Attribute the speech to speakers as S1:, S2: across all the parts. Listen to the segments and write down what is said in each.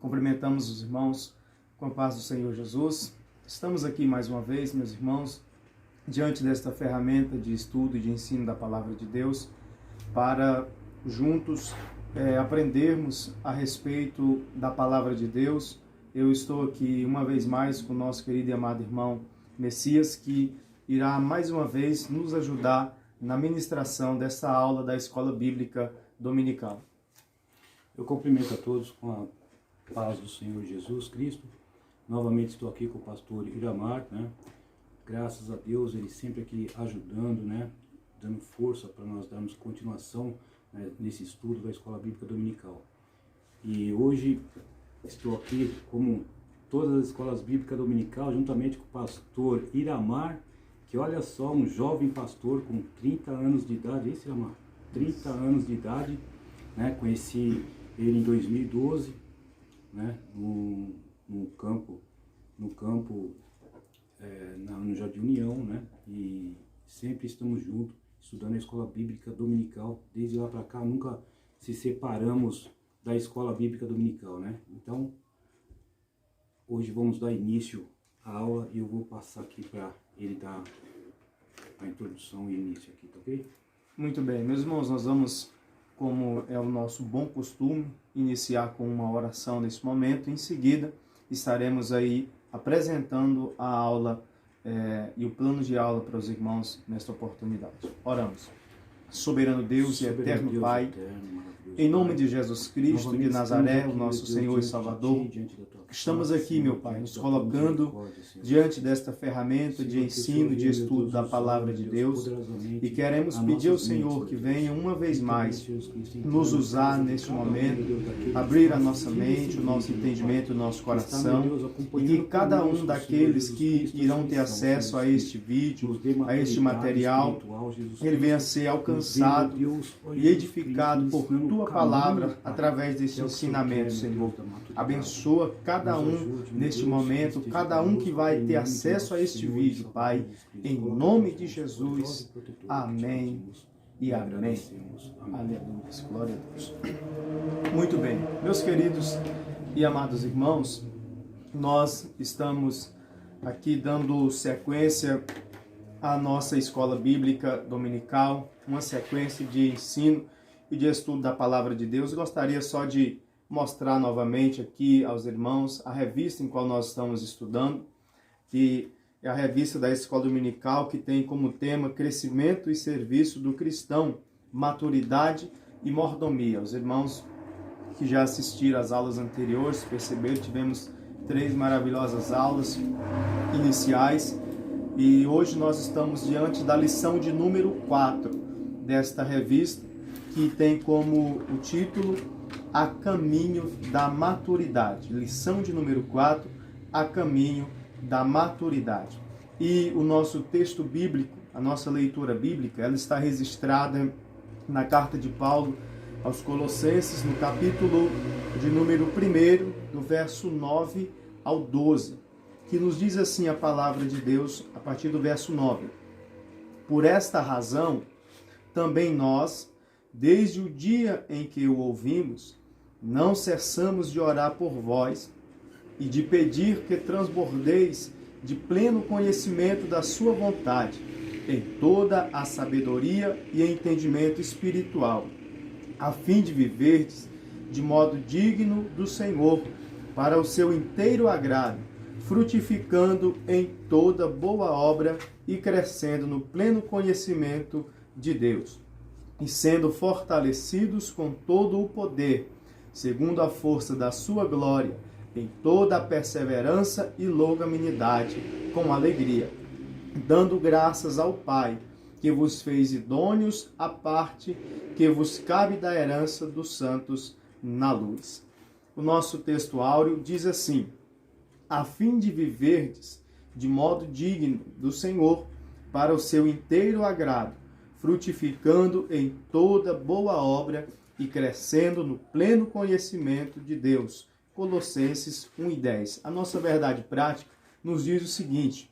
S1: Cumprimentamos os irmãos com a paz do Senhor Jesus. Estamos aqui mais uma vez, meus irmãos, diante desta ferramenta de estudo e de ensino da Palavra de Deus, para juntos aprendermos a respeito da Palavra de Deus. Eu estou aqui uma vez mais com o nosso querido e amado irmão Messias, que irá mais uma vez nos ajudar na ministração desta aula da Escola Bíblica Dominical.
S2: Eu cumprimento a todos com a paz do Senhor Jesus Cristo. Novamente estou aqui com o pastor Iramar, Graças a Deus, ele sempre aqui ajudando, dando força para nós darmos continuação nesse estudo da Escola Bíblica Dominical. E hoje estou aqui, como todas as escolas bíblicas dominical, juntamente com o pastor Iramar, que olha só, um jovem pastor com 30 anos de idade, esse Iramar, 30 anos de idade, conheci ele em 2012, no campo no Jardim União, e sempre estamos juntos, estudando a Escola Bíblica Dominical. Desde lá para cá, nunca se separamos da Escola Bíblica Dominical, Então, hoje vamos dar início à aula e eu vou passar aqui para ele dar a introdução e início aqui, tá ok?
S1: Muito bem, meus irmãos, nós vamos, como é o nosso bom costume, iniciar com uma oração nesse momento. Em seguida, estaremos aí apresentando a aula e o plano de aula para os irmãos nesta oportunidade. Oramos. Soberano Deus e eterno
S2: Deus,
S1: Pai, em nome de Jesus Cristo de Nazaré, o nosso Senhor e Salvador, estamos aqui, meu Pai, nos colocando diante desta ferramenta de ensino e de estudo da Palavra de Deus, e queremos pedir ao Senhor que venha uma vez mais nos usar neste momento, abrir a nossa mente, o nosso entendimento, o nosso coração, e que cada um daqueles que irão ter acesso a este vídeo, a este material, ele venha ser alcançado e edificado por Tua Palavra através desse ensinamento, Senhor. Abençoa cada um neste momento, cada um que vai ter acesso a este vídeo, Pai, em nome de Jesus. Amém e amém. Aleluia. Glória a Deus. Muito bem, meus queridos e amados irmãos, nós estamos aqui dando sequência à nossa Escola Bíblica Dominical, uma sequência de ensino e de estudo da Palavra de Deus. Eu gostaria só de mostrar novamente aqui aos irmãos a revista em qual nós estamos estudando, que é a revista da Escola Dominical, que tem como tema Crescimento e Serviço do Cristão, Maturidade e Mordomia. Os irmãos que já assistiram às aulas anteriores perceberam que tivemos 3 maravilhosas aulas iniciais, e hoje nós estamos diante da lição de número 4 desta revista, que tem como o título A Caminho da Maturidade. Lição de número 4, A Caminho da Maturidade. E o nosso texto bíblico, a nossa leitura bíblica, ela está registrada na carta de Paulo aos Colossenses, no capítulo de número 1, do verso 9 ao 12. Que nos diz assim a palavra de Deus a partir do verso 9. Por esta razão, também nós, desde o dia em que o ouvimos, não cessamos de orar por vós e de pedir que transbordeis de pleno conhecimento da sua vontade, em toda a sabedoria e entendimento espiritual, a fim de viverdes de modo digno do Senhor, para o seu inteiro agrado, frutificando em toda boa obra e crescendo no pleno conhecimento de Deus, e sendo fortalecidos com todo o poder, segundo a força da sua glória, em toda a perseverança e longanimidade, com alegria, dando graças ao Pai, que vos fez idôneos à parte que vos cabe da herança dos santos na luz. O nosso texto áureo diz assim: a fim de viverdes de modo digno do Senhor, para o seu inteiro agrado, frutificando em toda boa obra e crescendo no pleno conhecimento de Deus. Colossenses 1:10. A nossa verdade prática nos diz o seguinte: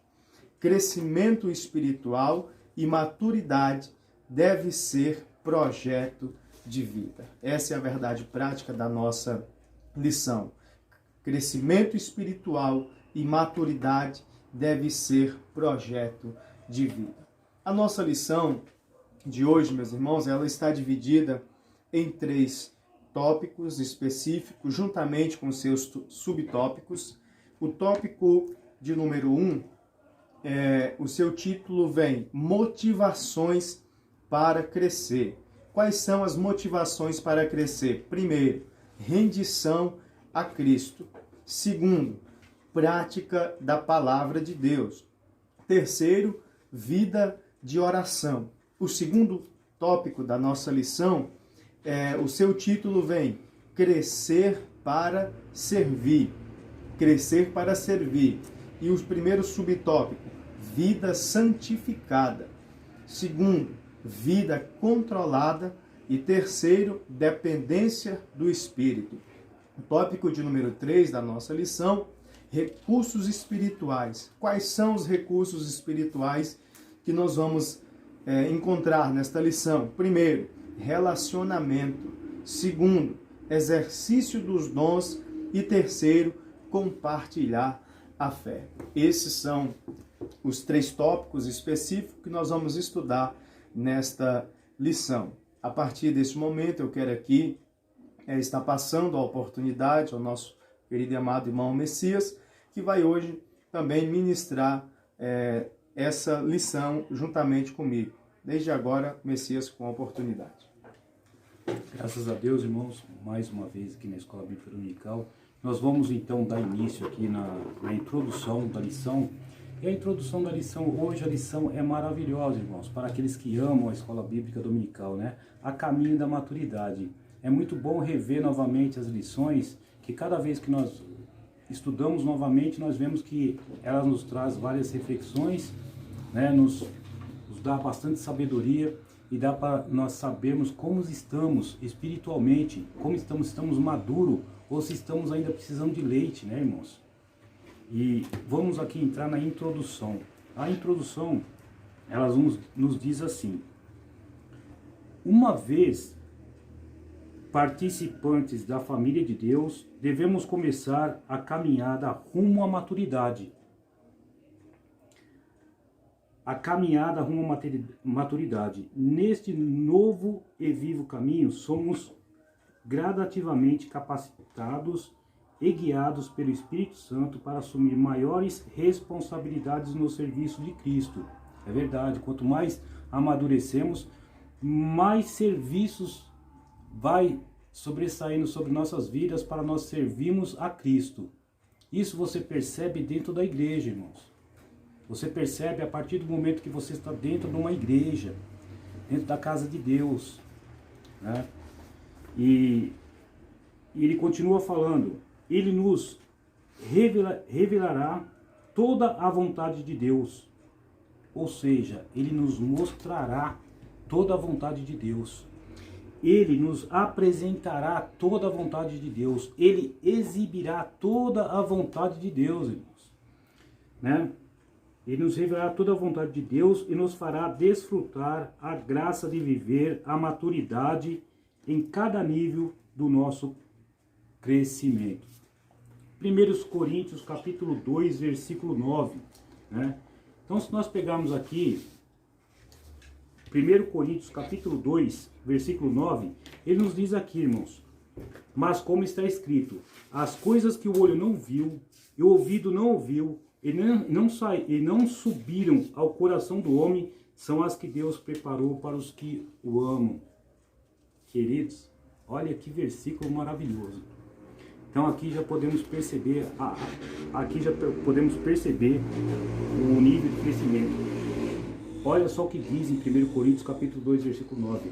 S1: crescimento espiritual e maturidade deve ser projeto de vida. Essa é a verdade prática da nossa lição. Crescimento espiritual e maturidade deve ser projeto de vida. A nossa lição de hoje, meus irmãos, ela está dividida em 3 tópicos específicos, juntamente com seus subtópicos. O tópico de número 1, o seu título vem Motivações para crescer. Quais são as motivações para crescer? Primeiro, rendição a Cristo. Segundo, prática da palavra de Deus. Terceiro, vida de oração. O segundo tópico da nossa lição, o seu título vem Crescer para Servir. Crescer para servir. E o primeiro subtópico, vida santificada. Segundo, vida controlada. E terceiro, dependência do Espírito. O tópico de número 3 da nossa lição, recursos espirituais. Quais são os recursos espirituais que nós vamos encontrar nesta lição? Primeiro, relacionamento. Segundo, exercício dos dons. E terceiro, compartilhar a fé. Esses são os 3 tópicos específicos que nós vamos estudar nesta lição. A partir desse momento, eu quero aqui estar passando a oportunidade ao nosso querido e amado irmão Messias, que vai hoje também ministrar essa lição juntamente comigo. Desde agora, Messias, com a oportunidade.
S2: Graças a Deus, irmãos, mais uma vez aqui na Escola Bíblica Dominical. Nós vamos então dar início aqui na introdução da lição. E a introdução da lição, hoje a lição é maravilhosa, irmãos, para aqueles que amam a Escola Bíblica Dominical, né? A caminho da maturidade. É muito bom rever novamente as lições, que cada vez que nós estudamos novamente, nós vemos que ela nos traz várias reflexões, né? Nos dá bastante sabedoria e dá para nós sabermos como estamos espiritualmente, como estamos maduros ou se estamos ainda precisando de leite, né, irmãos? E vamos aqui entrar na introdução. A introdução, ela nos diz assim: uma vez participantes da família de Deus, devemos começar a caminhada rumo à maturidade. A caminhada rumo à maturidade. Neste novo e vivo caminho, somos gradativamente capacitados e guiados pelo Espírito Santo para assumir maiores responsabilidades no serviço de Cristo. É verdade, quanto mais amadurecemos, mais serviços vai sobressaindo sobre nossas vidas para nós servirmos a Cristo. Isso você percebe dentro da igreja, irmãos. Você percebe a partir do momento que você está dentro de uma igreja, dentro da casa de Deus, né? E ele continua falando, ele nos revelará toda a vontade de Deus. Ou seja, ele nos mostrará toda a vontade de Deus. Ele nos apresentará toda a vontade de Deus. Ele exibirá toda a vontade de Deus, irmãos. Né? Ele nos revelará toda a vontade de Deus e nos fará desfrutar a graça de viver a maturidade em cada nível do nosso crescimento. 1 Coríntios capítulo 2, versículo 9. Né? Então, se nós pegarmos aqui 1 Coríntios capítulo 2, versículo 9, ele nos diz aqui, irmãos: mas como está escrito, as coisas que o olho não viu, e o ouvido não ouviu, e não subiram ao coração do homem, são as que Deus preparou para os que o amam. Queridos, olha que versículo maravilhoso. Então aqui já podemos perceber, o nível de crescimento. Olha só o que diz em 1 Coríntios capítulo 2, versículo 9.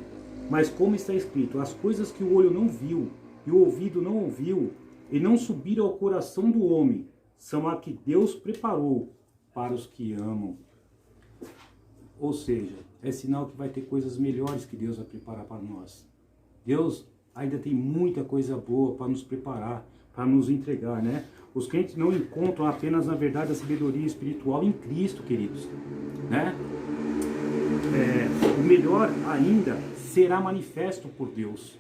S2: Mas como está escrito, as coisas que o olho não viu, e o ouvido não ouviu, e não subiram ao coração do homem, são a que Deus preparou para os que amam. Ou seja, é sinal que vai ter coisas melhores que Deus vai preparar para nós. Deus ainda tem muita coisa boa para nos preparar, para nos entregar, né? Os crentes não encontram apenas, na verdade, a sabedoria espiritual em Cristo, queridos, né? O melhor ainda será manifesto por Deus.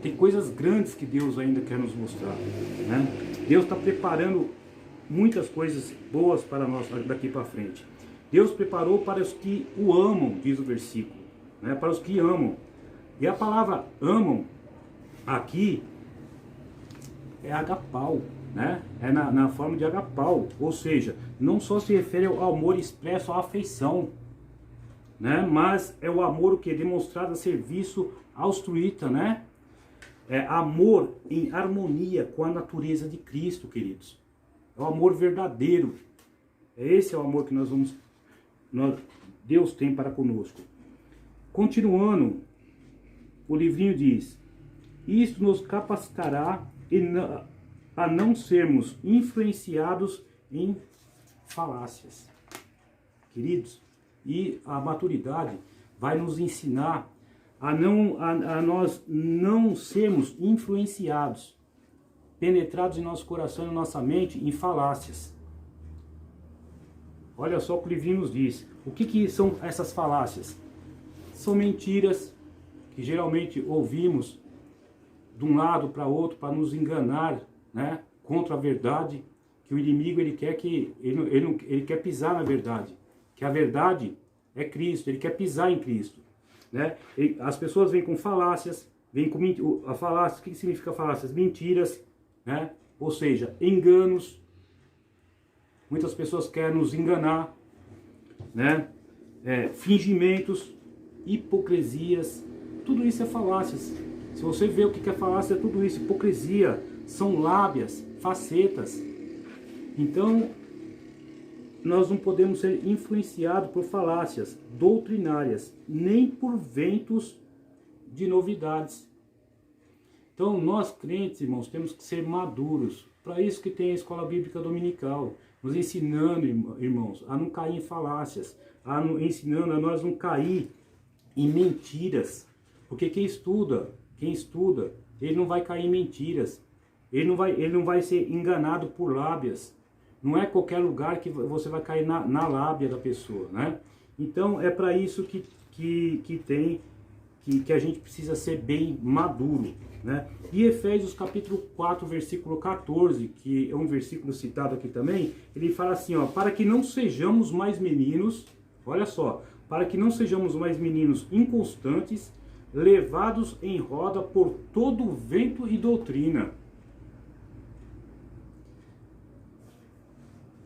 S2: Tem coisas grandes que Deus ainda quer nos mostrar, né? Deus está preparando muitas coisas boas para nós daqui para frente. Deus preparou para os que o amam, diz o versículo, né? Para os que amam. E a palavra amam aqui é agapau, né? É na forma de agapau, ou seja, não só se refere ao amor expresso, à afeição, né? Mas é o amor que é demonstrado a serviço altruísta, né? É amor em harmonia com a natureza de Cristo, queridos. É o amor verdadeiro. Esse é o amor que Deus tem para conosco. Continuando, o livrinho diz: isto nos capacitará a não sermos influenciados em falácias. Queridos, e a maturidade vai nos ensinar a nós não sermos influenciados, penetrados em nosso coração e nossa mente em falácias. Olha só o que o livrinho nos diz. O que são essas falácias? São mentiras que geralmente ouvimos de um lado para outro para nos enganar, né, contra a verdade, que o inimigo ele quer pisar na verdade, que a verdade é Cristo, ele quer pisar em Cristo, né? As pessoas vêm com falácias, a falácia, o que significa falácias? Mentiras, né? Ou seja, enganos. Muitas pessoas querem nos enganar, né? Fingimentos, hipocrisias, tudo isso é falácias. Se você vê o que é falácia, é tudo isso, hipocrisia, são lábias, facetas. Então, nós não podemos ser influenciados por falácias doutrinárias, nem por ventos de novidades. Então, nós crentes, irmãos, temos que ser maduros. Para isso que tem a Escola Bíblica Dominical, nos ensinando, irmãos, a não cair em falácias, ensinando a nós não cair em mentiras. Porque quem estuda, ele não vai cair em mentiras. Ele não vai ser enganado por lábias. Não é qualquer lugar que você vai cair na lábia da pessoa, né? Então é para isso que a gente precisa ser bem maduro, né? E Efésios capítulo 4, versículo 14, que é um versículo citado aqui também, ele fala assim, ó: para que não sejamos mais meninos, olha só, para que não sejamos mais meninos inconstantes, levados em roda por todo vento e doutrina,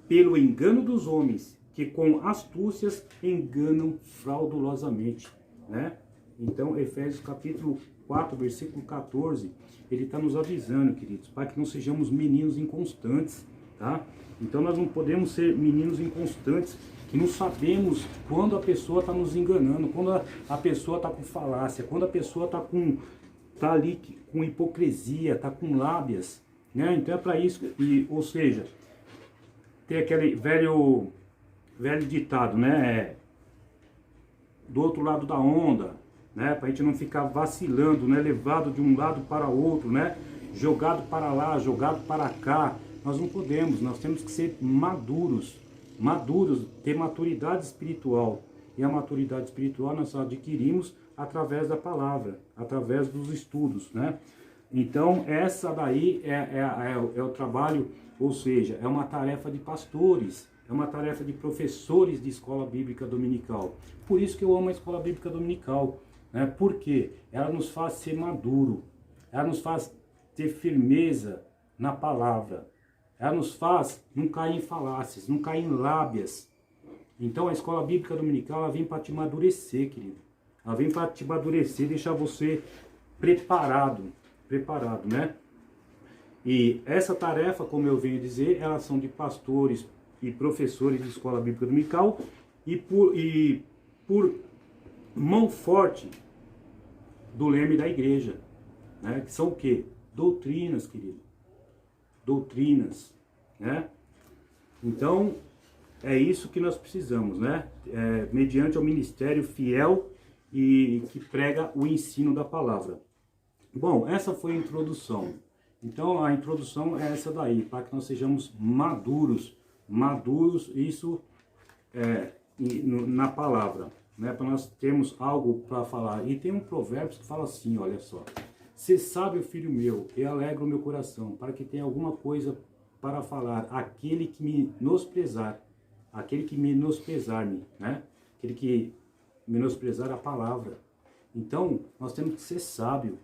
S2: pelo engano dos homens, que com astúcias enganam fraudulosamente, né? Então, Efésios capítulo 4, versículo 14, ele está nos avisando, queridos, para que não sejamos meninos inconstantes, tá? Então, nós não podemos ser meninos inconstantes, que não sabemos quando a pessoa está nos enganando, quando a pessoa está com falácia, quando a pessoa está ali com hipocrisia, está com lábias, né? Então, é para isso, ou seja, tem aquele velho ditado, né? Do outro lado da onda, né? Para a gente não ficar vacilando, né? Levado de um lado para outro, né? Jogado para lá, jogado para cá. Nós não podemos, nós temos que ser maduros, ter maturidade espiritual. E a maturidade espiritual nós adquirimos através da palavra, através dos estudos, né? Então, essa daí é o trabalho, ou seja, é uma tarefa de pastores, é uma tarefa de professores de escola bíblica dominical. Por isso que eu amo a escola bíblica dominical, né? Porque ela nos faz ser maduro, ela nos faz ter firmeza na palavra, ela nos faz não cair em falácias, não cair em lábias. Então, a escola bíblica dominical, ela vem para te amadurecer, querido. Ela vem para te amadurecer, deixar você preparado, né? E essa tarefa, como eu venho dizer, elas são de pastores e professores de escola bíblica dominical e por mão forte do leme da igreja, né? Que são o quê? Doutrinas, querido. Doutrinas, né? Então, é isso que nós precisamos, né? Mediante ao ministério fiel e que prega o ensino da palavra. Bom, essa foi a introdução. Então, a introdução é essa daí, para que nós sejamos maduros, isso na palavra, né? Para nós termos algo para falar. E tem um provérbio que fala assim, olha só: Ser sábio, filho meu, e alegra o meu coração, para que tenha alguma coisa para falar, aquele que me menosprezar, né? Aquele que menosprezar a palavra. Então, nós temos que ser sábio.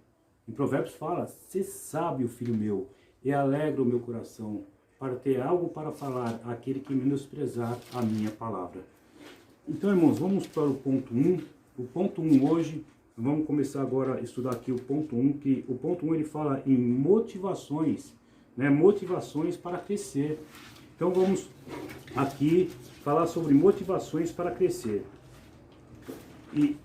S2: Em Provérbios fala, ser sábio, filho meu, e alegra o meu coração, para ter algo para falar, aquele que menosprezar a minha palavra. Então, irmãos, vamos para o ponto 1. O ponto 1 hoje, vamos começar agora a estudar aqui o ponto 1, que o ponto 1 ele fala em motivações, né? Motivações para crescer. Então, vamos aqui falar sobre motivações para crescer. E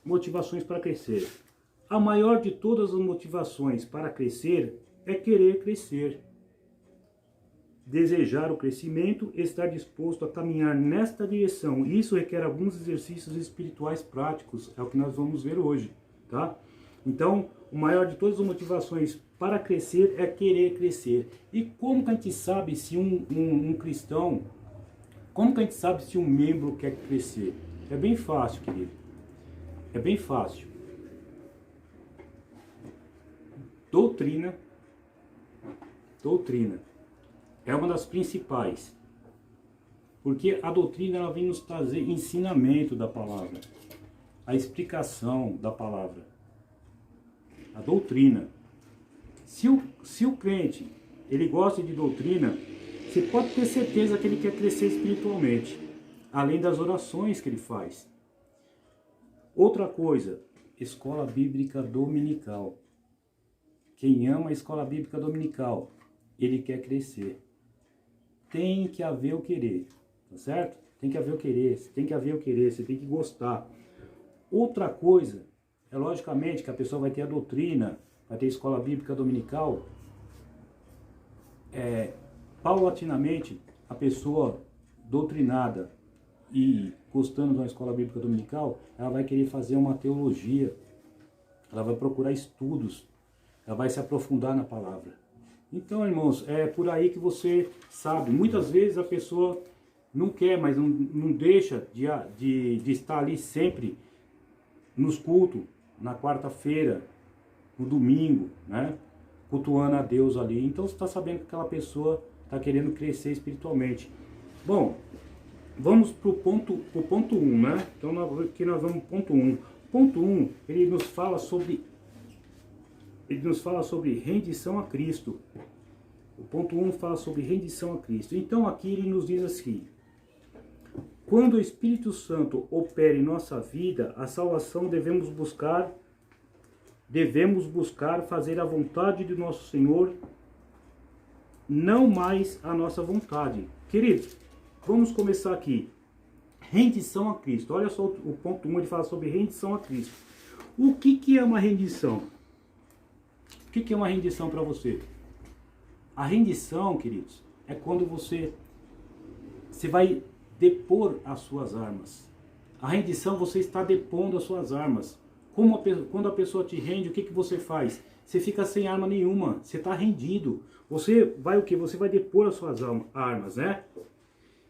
S2: motivações para crescer. A maior de todas as motivações para crescer é querer crescer. Desejar o crescimento, estar disposto a caminhar nesta direção. Isso requer alguns exercícios espirituais práticos, é o que nós vamos ver hoje, tá? Então, o maior de todas as motivações para crescer é querer crescer. E como que a gente sabe se um cristão, como que a gente sabe se um membro quer crescer? É bem fácil, querido. É bem fácil. Doutrina é uma das principais, porque a doutrina ela vem nos trazer ensinamento da palavra, a explicação da palavra, a doutrina. Se o crente ele gosta de doutrina, você pode ter certeza que ele quer crescer espiritualmente, além das orações que ele faz. Outra coisa, escola bíblica dominical. Quem ama a escola bíblica dominical, ele quer crescer. Tem que haver o querer, tá certo? Tem que haver o querer, você tem que gostar. Outra coisa, é logicamente que a pessoa vai ter a doutrina, vai ter a escola bíblica dominical. Paulatinamente, a pessoa doutrinada e gostando de uma escola bíblica dominical, ela vai querer fazer uma teologia, ela vai procurar estudos, ela vai se aprofundar na palavra. Então, irmãos, é por aí que você sabe. Muitas vezes a pessoa não quer, mas não deixa de estar ali sempre nos cultos, na quarta-feira, no domingo, né? Cultuando a Deus ali. Então você está sabendo que aquela pessoa está querendo crescer espiritualmente. Bom, vamos para o ponto 1, né? Então aqui nós vamos para o ponto 1. Ponto 1, ele nos fala sobre rendição a Cristo. O ponto 1 fala sobre rendição a Cristo. Então aqui ele nos diz assim: quando o Espírito Santo opera em nossa vida, a salvação devemos buscar fazer a vontade de nosso Senhor, não mais a nossa vontade. Queridos, vamos começar aqui. Rendição a Cristo. Olha só o ponto 1, ele fala sobre rendição a Cristo. O que é uma rendição? O que é uma rendição para você? A rendição, queridos, é quando você vai depor as suas armas. A rendição, você está depondo as suas armas. Quando a pessoa te rende, o que você faz? Você fica sem arma nenhuma, você está rendido. Você vai o quê? Você vai depor as suas armas, né?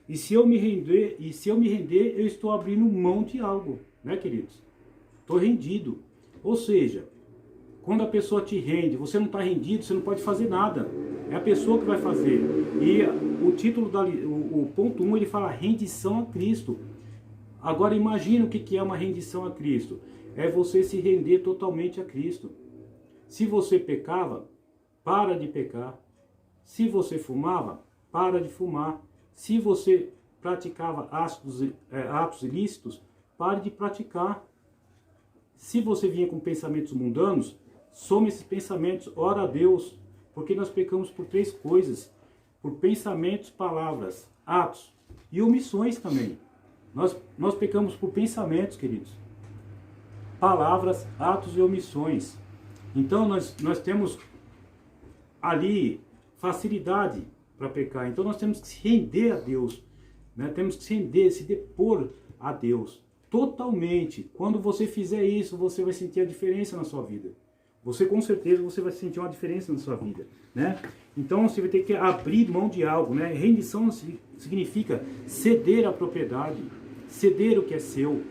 S2: E se eu me render, eu estou abrindo mão de algo, né, queridos? Estou rendido. Ou seja, quando a pessoa te rende, você não está rendido, você não pode fazer nada. É a pessoa que vai fazer. E o título, o ponto 1, ele fala rendição a Cristo. Agora imagina o que é uma rendição a Cristo. É você se render totalmente a Cristo. Se você pecava, para de pecar. Se você fumava, para de fumar. Se você praticava atos ilícitos, pare de praticar. Se você vinha com pensamentos mundanos, some esses pensamentos, ora a Deus, porque nós pecamos por 3 coisas: por pensamentos, palavras, atos e omissões também. Nós pecamos por pensamentos, queridos, palavras, atos e omissões. Então nós temos ali facilidade para pecar. Então nós temos que se render a Deus, né? Temos que se depor a Deus totalmente. Quando você fizer isso, você vai sentir a diferença na sua vida. Você com certeza vai sentir uma diferença na sua vida, né? Então você vai ter que abrir mão de algo, né? Rendição significa ceder a propriedade, ceder o que é seu,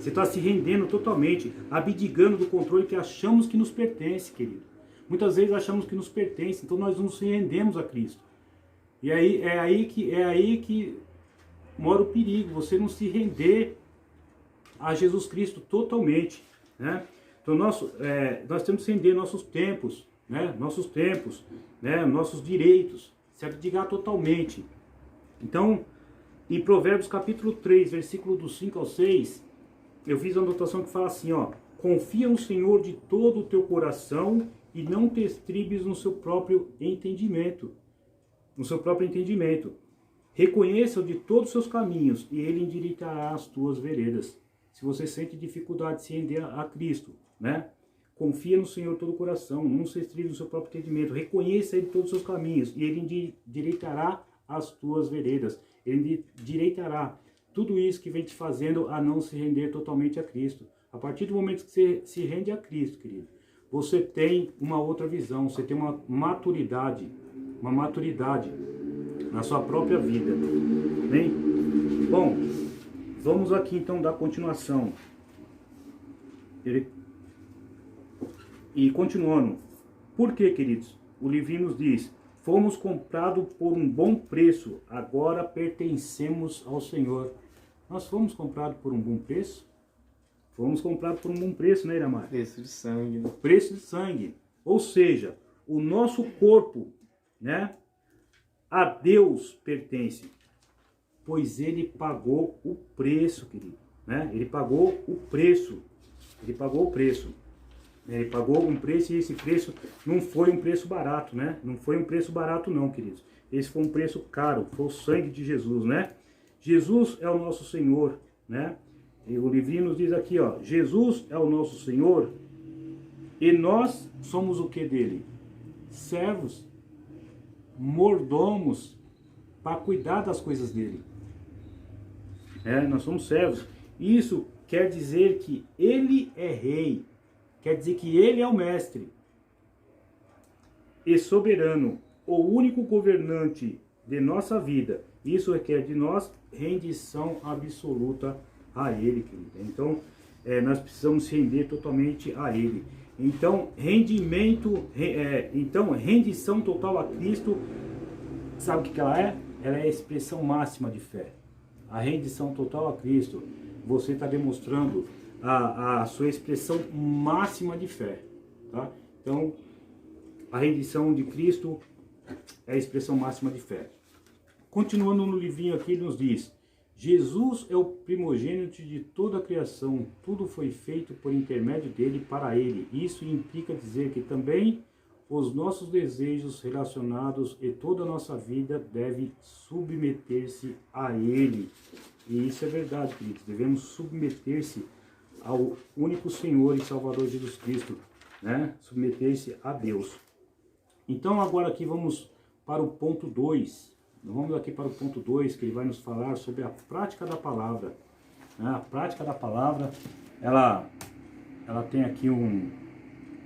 S2: Você está se rendendo totalmente, abdicando do controle que achamos que nos pertence, querido. Muitas vezes achamos que nos pertence, então nós nos rendemos a Cristo. E aí é aí que mora o perigo, você não se render a Jesus Cristo totalmente, né? Então nós temos que render nossos tempos, né? Nossos direitos, se abdicar totalmente. Então, em Provérbios capítulo 3, versículo do 5 ao 6, eu fiz uma anotação que fala assim, ó: confia no Senhor de todo o teu coração e não te estribes no seu próprio entendimento. No seu próprio entendimento. Reconheça-o de todos os seus caminhos e ele endireitará as tuas veredas. Se você sente dificuldade de se render a Cristo, né? Confia no Senhor de todo o coração, não se estribe no seu próprio entendimento. Reconheça ele de todos os seus caminhos e ele endireitará as tuas veredas. Ele endireitará tudo isso que vem te fazendo a não se render totalmente a Cristo. A partir do momento que você se rende a Cristo, querido, você tem uma outra visão, você tem uma maturidade na sua própria vida. Bem? Bom, vamos aqui então dar continuação. E continuando. Por que, queridos? O livrinho nos diz: fomos comprados por um bom preço, agora pertencemos ao Senhor. Nós fomos comprados por um bom preço? Fomos comprados por um bom preço, né, Iramar?
S1: Preço de sangue. Né?
S2: Preço de sangue. Ou seja, o nosso corpo, né, a Deus pertence, pois Ele pagou o preço, querido. Né? Ele pagou o preço. Ele pagou o preço. Ele pagou um preço e esse preço não foi um preço barato, né? Não foi um preço barato não, queridos. Esse foi um preço caro, foi o sangue de Jesus, né? Jesus é o nosso Senhor, né? E o livrinho nos diz aqui, ó: Jesus é o nosso Senhor e nós somos o que dele? Servos, mordomos, para cuidar das coisas dele. Nós somos servos. Isso quer dizer que ele é rei. Quer dizer que ele é o mestre e soberano, o único governante de nossa vida. Isso requer de nós rendição absoluta a ele, querido. Então, nós precisamos render totalmente a ele. Então, rendição total a Cristo, sabe o que ela é? Ela é a expressão máxima de fé. A rendição total a Cristo, você está demonstrando a sua expressão máxima de fé, tá? Então, a rendição de Cristo é a expressão máxima de fé. Continuando no livrinho aqui, ele nos diz: Jesus é o primogênito de toda a criação, tudo foi feito por intermédio dele para ele. Isso implica dizer que também os nossos desejos relacionados e toda a nossa vida devem submeter-se a ele. E isso é verdade, queridos, devemos submeter-se ao único Senhor e Salvador Jesus Cristo, né? Submeter-se a Deus. Então agora aqui vamos para o ponto 2. Vamos aqui para o ponto 2, que ele vai nos falar sobre a prática da palavra. A prática da palavra, ela tem aqui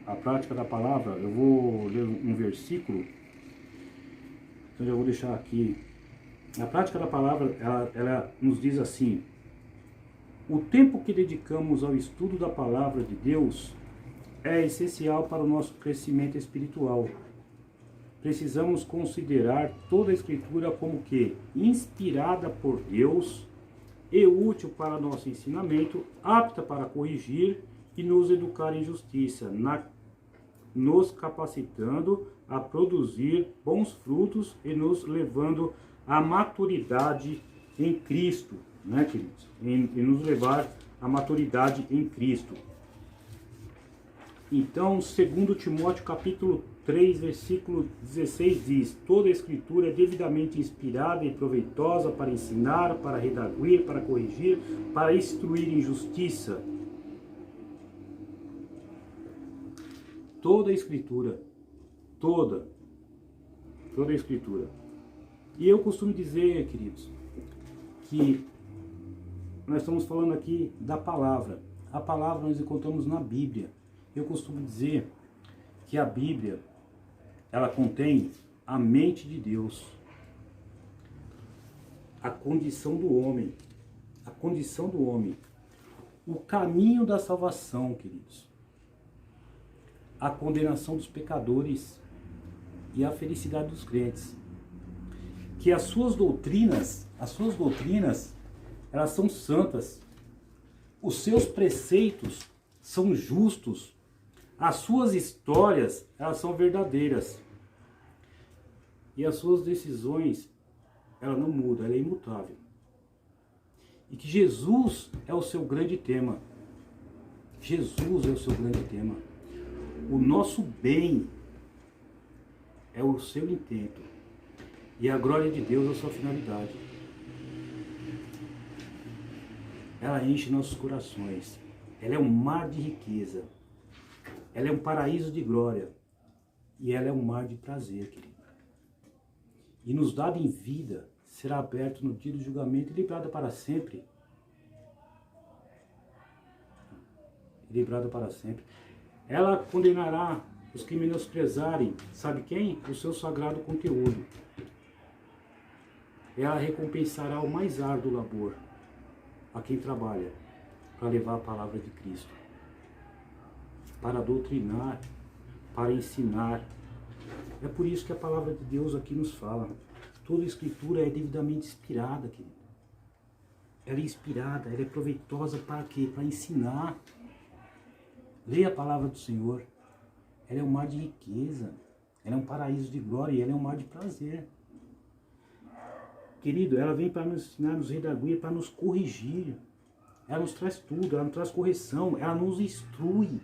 S2: a prática da palavra. Eu vou ler um versículo, então eu vou deixar aqui. A prática da palavra, ela nos diz assim: o tempo que dedicamos ao estudo da palavra de Deus é essencial para o nosso crescimento espiritual. Precisamos considerar toda a Escritura como que inspirada por Deus e útil para nosso ensinamento, apta para corrigir e nos educar em justiça, nos capacitando a produzir bons frutos e nos levando à maturidade em Cristo, né, queridos? E nos levar à maturidade em Cristo. Então, 2 Timóteo capítulo 3, versículo 16 diz: toda a Escritura é devidamente inspirada e proveitosa para ensinar, para redarguir, para corrigir, para instruir em justiça. Toda a Escritura, toda a Escritura. E eu costumo dizer, queridos, que nós estamos falando aqui da palavra. A palavra nós encontramos na Bíblia. Eu costumo dizer que a Bíblia, ela contém a mente de Deus, a condição do homem, o caminho da salvação, queridos, a condenação dos pecadores e a felicidade dos crentes. Que as suas doutrinas, elas são santas, os seus preceitos são justos, as suas histórias, elas são verdadeiras, e as suas decisões, ela não muda, ela é imutável. E que Jesus é o seu grande tema. Jesus é o seu grande tema. O nosso bem é o seu intento. E a glória de Deus é a sua finalidade. Ela enche nossos corações. Ela é um mar de riqueza. Ela é um paraíso de glória. E ela é um mar de prazer, querido. E nos dado em vida, será aberto no dia do julgamento e livrada para sempre. Livrada para sempre. Ela condenará os que menosprezarem, sabe quem? O seu sagrado conteúdo. Ela recompensará o mais árduo labor a quem trabalha para levar a palavra de Cristo, para doutrinar, para ensinar. É por isso que a palavra de Deus aqui nos fala. Toda a escritura é devidamente inspirada, querido. Ela é inspirada, ela é proveitosa para quê? Para ensinar. Leia a palavra do Senhor. Ela é um mar de riqueza. Ela é um paraíso de glória e ela é um mar de prazer. Querido, ela vem para nos ensinar, nos redarguir, para nos corrigir. Ela nos traz tudo, ela nos traz correção, ela nos instrui.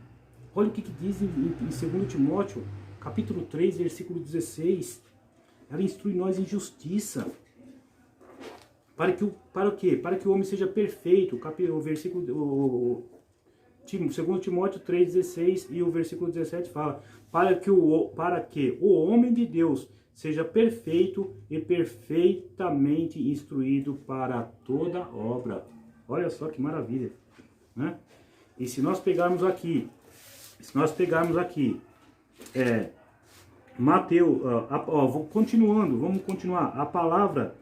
S2: Olha o que diz em 2 Timóteo, capítulo 3, versículo 16. Ela instrui nós em justiça. Para o quê? Para que o homem seja perfeito. O versículo... 2 Timóteo 3,16 e o versículo 17 fala, para que o homem de Deus seja perfeito e perfeitamente instruído para toda obra. Olha só que maravilha, né? E se nós pegarmos aqui, Mateus, vamos continuar. A palavra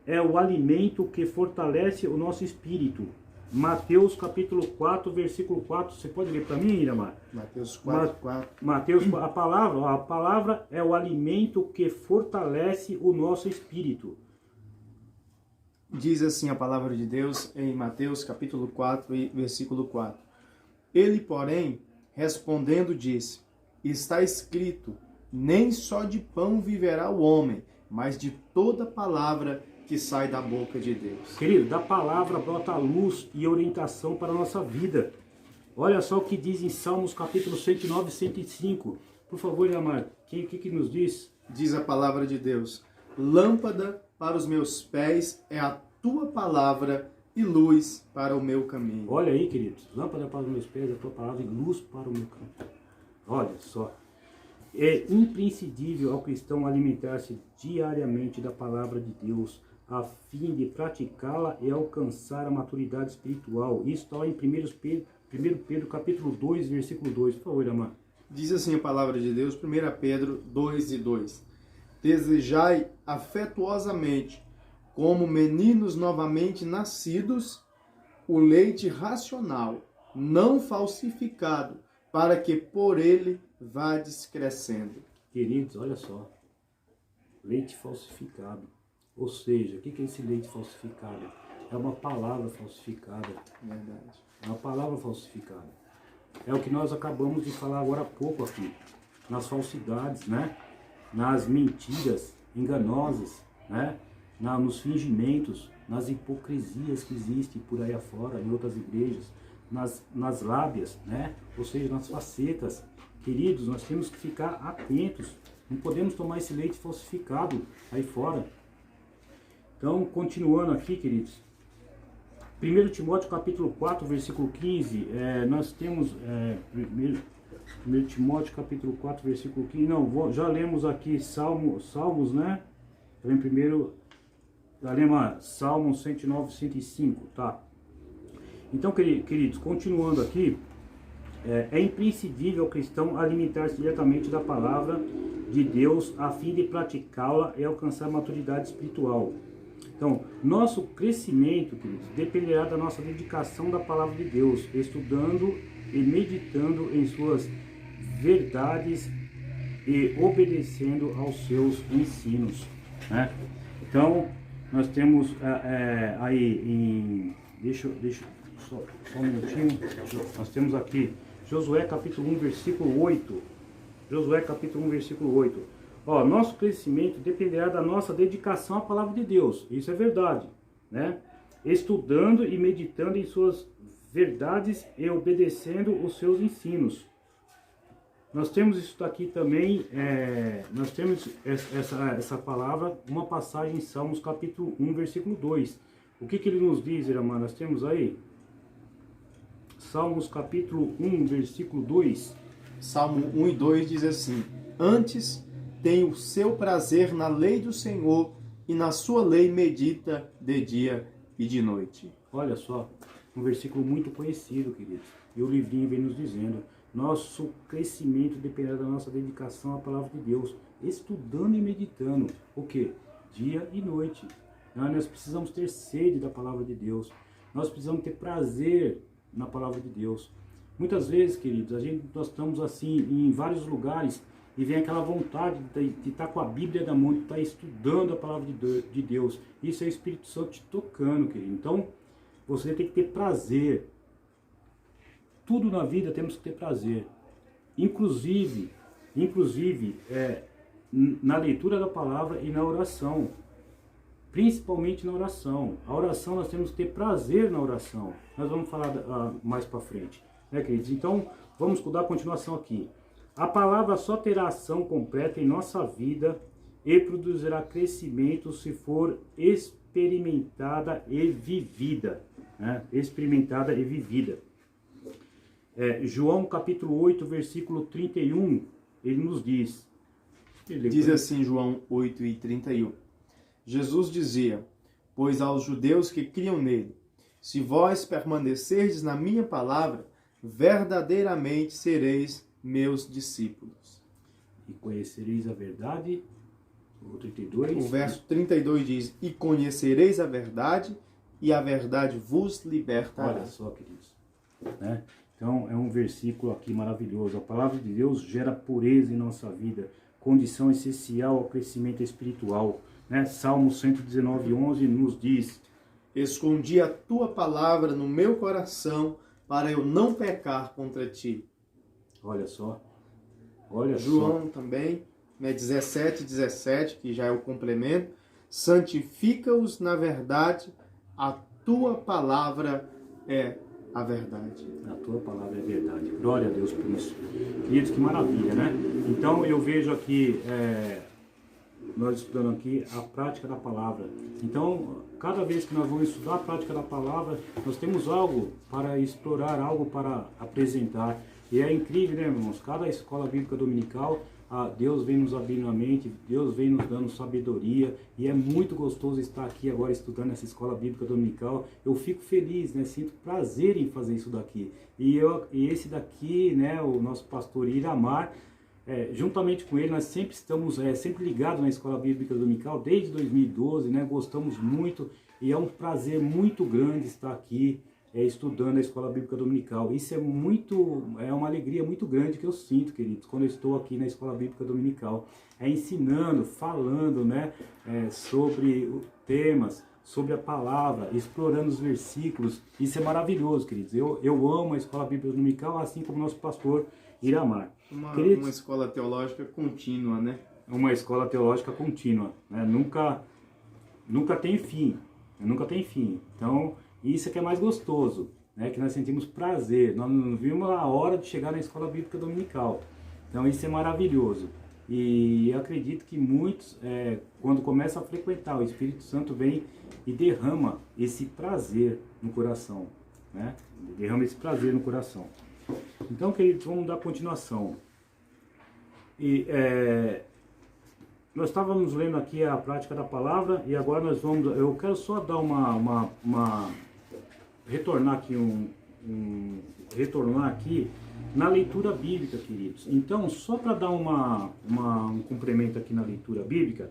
S2: é o alimento que fortalece o nosso espírito. Mateus capítulo 4, versículo 4. Você pode ler para mim, Iramar?
S1: Mateus 4, 4.
S2: Mateus, a palavra é o alimento que fortalece o nosso espírito.
S1: Diz assim a palavra de Deus em Mateus capítulo 4, versículo 4. Ele, porém, respondendo, disse, está escrito, nem só de pão viverá o homem, mas de toda palavra que sai da boca de Deus.
S2: Querido, da palavra brota luz e orientação para a nossa vida. Olha só o que diz em Salmos capítulo 109 e 105. Por favor, Iramar, o que nos diz?
S1: Diz a palavra de Deus, lâmpada para os meus pés é a tua palavra e luz para o meu caminho.
S2: Olha aí, queridos, lâmpada para os meus pés é a tua palavra e luz para o meu caminho. Olha só. É imprescindível ao cristão alimentar-se diariamente da palavra de Deus, a fim de praticá-la e alcançar a maturidade espiritual. Isso está em 1 Pedro capítulo 2, versículo 2. Por favor, Amar.
S1: Diz assim a palavra de Deus, 1 Pedro 2 e 2. Desejai afetuosamente, como meninos novamente nascidos, o leite racional, não falsificado, para que por ele vades crescendo.
S2: Queridos, olha só. Leite falsificado. Ou seja, o que é esse leite falsificado? É uma palavra falsificada.
S1: Verdade.
S2: É uma palavra falsificada. É o que nós acabamos de falar agora há pouco aqui. Nas falsidades, né? Nas mentiras enganosas, né? Nos fingimentos, nas hipocrisias que existem por aí afora, em outras igrejas, nas lábias, né? Ou seja, nas facetas. Queridos, nós temos que ficar atentos. Não podemos tomar esse leite falsificado aí fora. Então, continuando aqui, queridos. 1 Timóteo capítulo 4, versículo 15. Nós temos 1 Timóteo capítulo 4, versículo 15. Não, já lemos aqui Salmos, né? Também primeiro, já lemos Salmos 109, 105, tá? Então, queridos, continuando aqui, é imprescindível ao cristão alimentar-se diretamente da palavra de Deus a fim de praticá-la e alcançar a maturidade espiritual. Então, nosso crescimento, queridos, dependerá da nossa dedicação da palavra de Deus, estudando e meditando em suas verdades e obedecendo aos seus ensinos, né? Então, nós temos aí só um minutinho, nós temos aqui Josué capítulo 1, versículo 8. Josué capítulo 1, versículo 8. Ó, nosso crescimento dependerá da nossa dedicação à palavra de Deus. Isso é verdade, né? Estudando e meditando em suas verdades e obedecendo os seus ensinos. Nós temos isso daqui também, nós temos essa palavra, uma passagem em Salmos capítulo 1, versículo 2. O que ele nos diz, irmã? Nós temos aí Salmos capítulo 1, versículo 2.
S1: Salmo 1 e 2 diz assim: Antes tem o seu prazer na lei do Senhor, e na sua lei medita de dia e de noite.
S2: Olha só, um versículo muito conhecido, queridos. E o livrinho vem nos dizendo: nosso crescimento dependerá da nossa dedicação à palavra de Deus, estudando e meditando. O que? Dia e noite. Nós precisamos ter sede da palavra de Deus. Nós precisamos ter prazer na palavra de Deus. Muitas vezes, queridos, nós estamos assim em vários lugares e vem aquela vontade de estar com a Bíblia na mão, de estar estudando a palavra de Deus. Isso é o Espírito Santo te tocando, querido. Então, você tem que ter prazer. Tudo na vida temos que ter prazer. Inclusive na leitura da palavra e na oração. Principalmente na oração. A oração, nós temos que ter prazer na oração. Nós vamos falar mais para frente, né, queridos? Então, vamos dar a continuação aqui. A palavra só terá ação completa em nossa vida e produzirá crescimento se for experimentada e vivida, né? Experimentada e vivida. João capítulo 8, versículo 31, ele nos diz.
S1: Diz assim João 8 e 31. Jesus dizia: Pois aos judeus que criam nele, se vós permanecerdes na minha palavra, verdadeiramente sereis meus discípulos.
S2: E conhecereis a verdade. O 32.
S1: O verso 32 diz: E conhecereis a verdade, e a verdade vos libertará.
S2: Olha só, queridos, né? Então, é um versículo aqui maravilhoso. A palavra de Deus gera pureza em nossa vida, condição essencial ao crescimento espiritual, né? Salmo 119, 11 nos diz:
S1: Escondi a tua palavra no meu coração, para eu não pecar contra ti.
S2: Olha só.
S1: João também, 17, que já é o complemento. Santifica-os na verdade, a tua palavra é a verdade.
S2: A tua palavra é verdade. Glória a Deus por isso. Queridos, que maravilha, né? Então eu vejo aqui, nós estudando aqui a prática da palavra. Então, cada vez que nós vamos estudar a prática da palavra, nós temos algo para explorar, algo para apresentar. E é incrível, né, irmãos? Cada escola bíblica dominical, Deus vem nos abrindo a mente, Deus vem nos dando sabedoria, e é muito gostoso estar aqui agora estudando essa escola bíblica dominical. Eu fico feliz, né? Sinto prazer em fazer isso daqui. E esse daqui, né, o nosso pastor Iramar, juntamente com ele, nós sempre estamos sempre ligados na escola bíblica dominical, desde 2012, né? Gostamos muito, e é um prazer muito grande estar aqui, estudando a escola bíblica dominical. Isso é uma alegria muito grande que eu sinto, queridos, quando eu estou aqui na escola bíblica dominical, ensinando, falando, né, sobre temas, sobre a palavra, explorando os versículos. Isso é maravilhoso, queridos. Eu amo a escola bíblica dominical, assim como o nosso pastor Iramar.
S1: Uma escola teológica contínua, né?
S2: Uma escola teológica contínua, né? Nunca tem fim, nunca tem fim. Então, isso é que é mais gostoso, né? Que nós sentimos prazer. Nós não vimos a hora de chegar na escola bíblica dominical. Então isso é maravilhoso. E eu acredito que muitos, quando começam a frequentar, o Espírito Santo vem e derrama esse prazer no coração, né? Derrama esse prazer no coração. Então, queridos, vamos dar continuação. Nós estávamos lendo aqui a prática da palavra, e agora eu quero só dar retornar aqui na leitura bíblica, queridos. Então, só para dar um complemento aqui na leitura bíblica,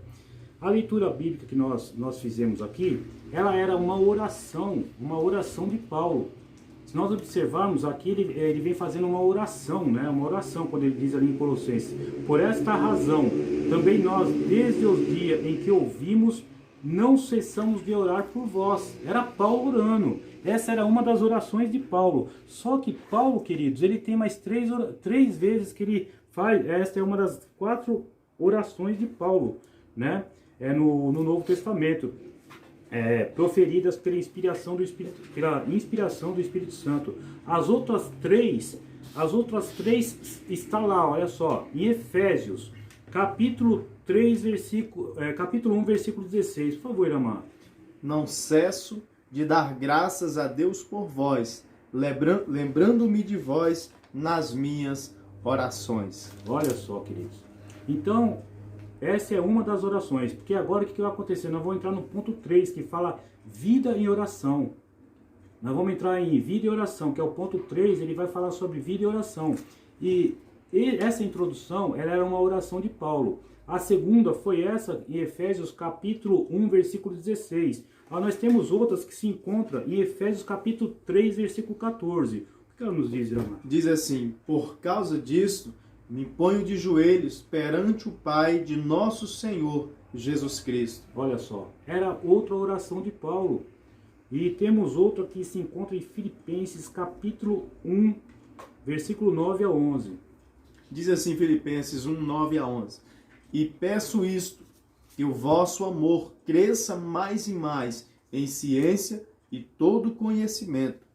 S2: A leitura bíblica que nós fizemos aqui, ela era uma oração de Paulo. Se nós observarmos aqui, ele vem fazendo uma oração, né? Uma oração, quando ele diz ali em Colossenses: por esta razão, também nós, desde o dia em que ouvimos, não cessamos de orar por vós. Era Paulo orando. Essa era uma das orações de Paulo. Só que Paulo, queridos, ele tem mais três vezes que ele faz. Esta é uma das 4 orações de Paulo, né? No Novo Testamento, proferidas pela inspiração do Espírito Santo. As outras três está lá, olha só, em Efésios, capítulo 1, versículo 16. Por favor, Iramar.
S1: Não cesso de dar graças a Deus por vós, lembrando-me de vós nas minhas orações.
S2: Olha só, queridos. Então, essa é uma das orações, porque agora o que vai acontecer? Nós vamos entrar no ponto 3, que fala vida em oração. Nós vamos entrar em vida e oração, que é o ponto 3, ele vai falar sobre vida e oração. E essa introdução, ela era uma oração de Paulo. A segunda foi essa em Efésios capítulo 1, versículo 16. Nós temos outras que se encontram em Efésios capítulo 3, versículo 14. O que ela nos diz, Irmã?
S1: Diz assim: por causa disto, me ponho de joelhos perante o Pai de nosso Senhor Jesus Cristo.
S2: Olha só, era outra oração de Paulo. E temos outra que se encontra em Filipenses capítulo 1, versículo 9 a 11.
S1: Diz assim, Filipenses 1, 9 a 11. E peço isto, que o vosso amor cresça mais e mais em ciência e todo conhecimento,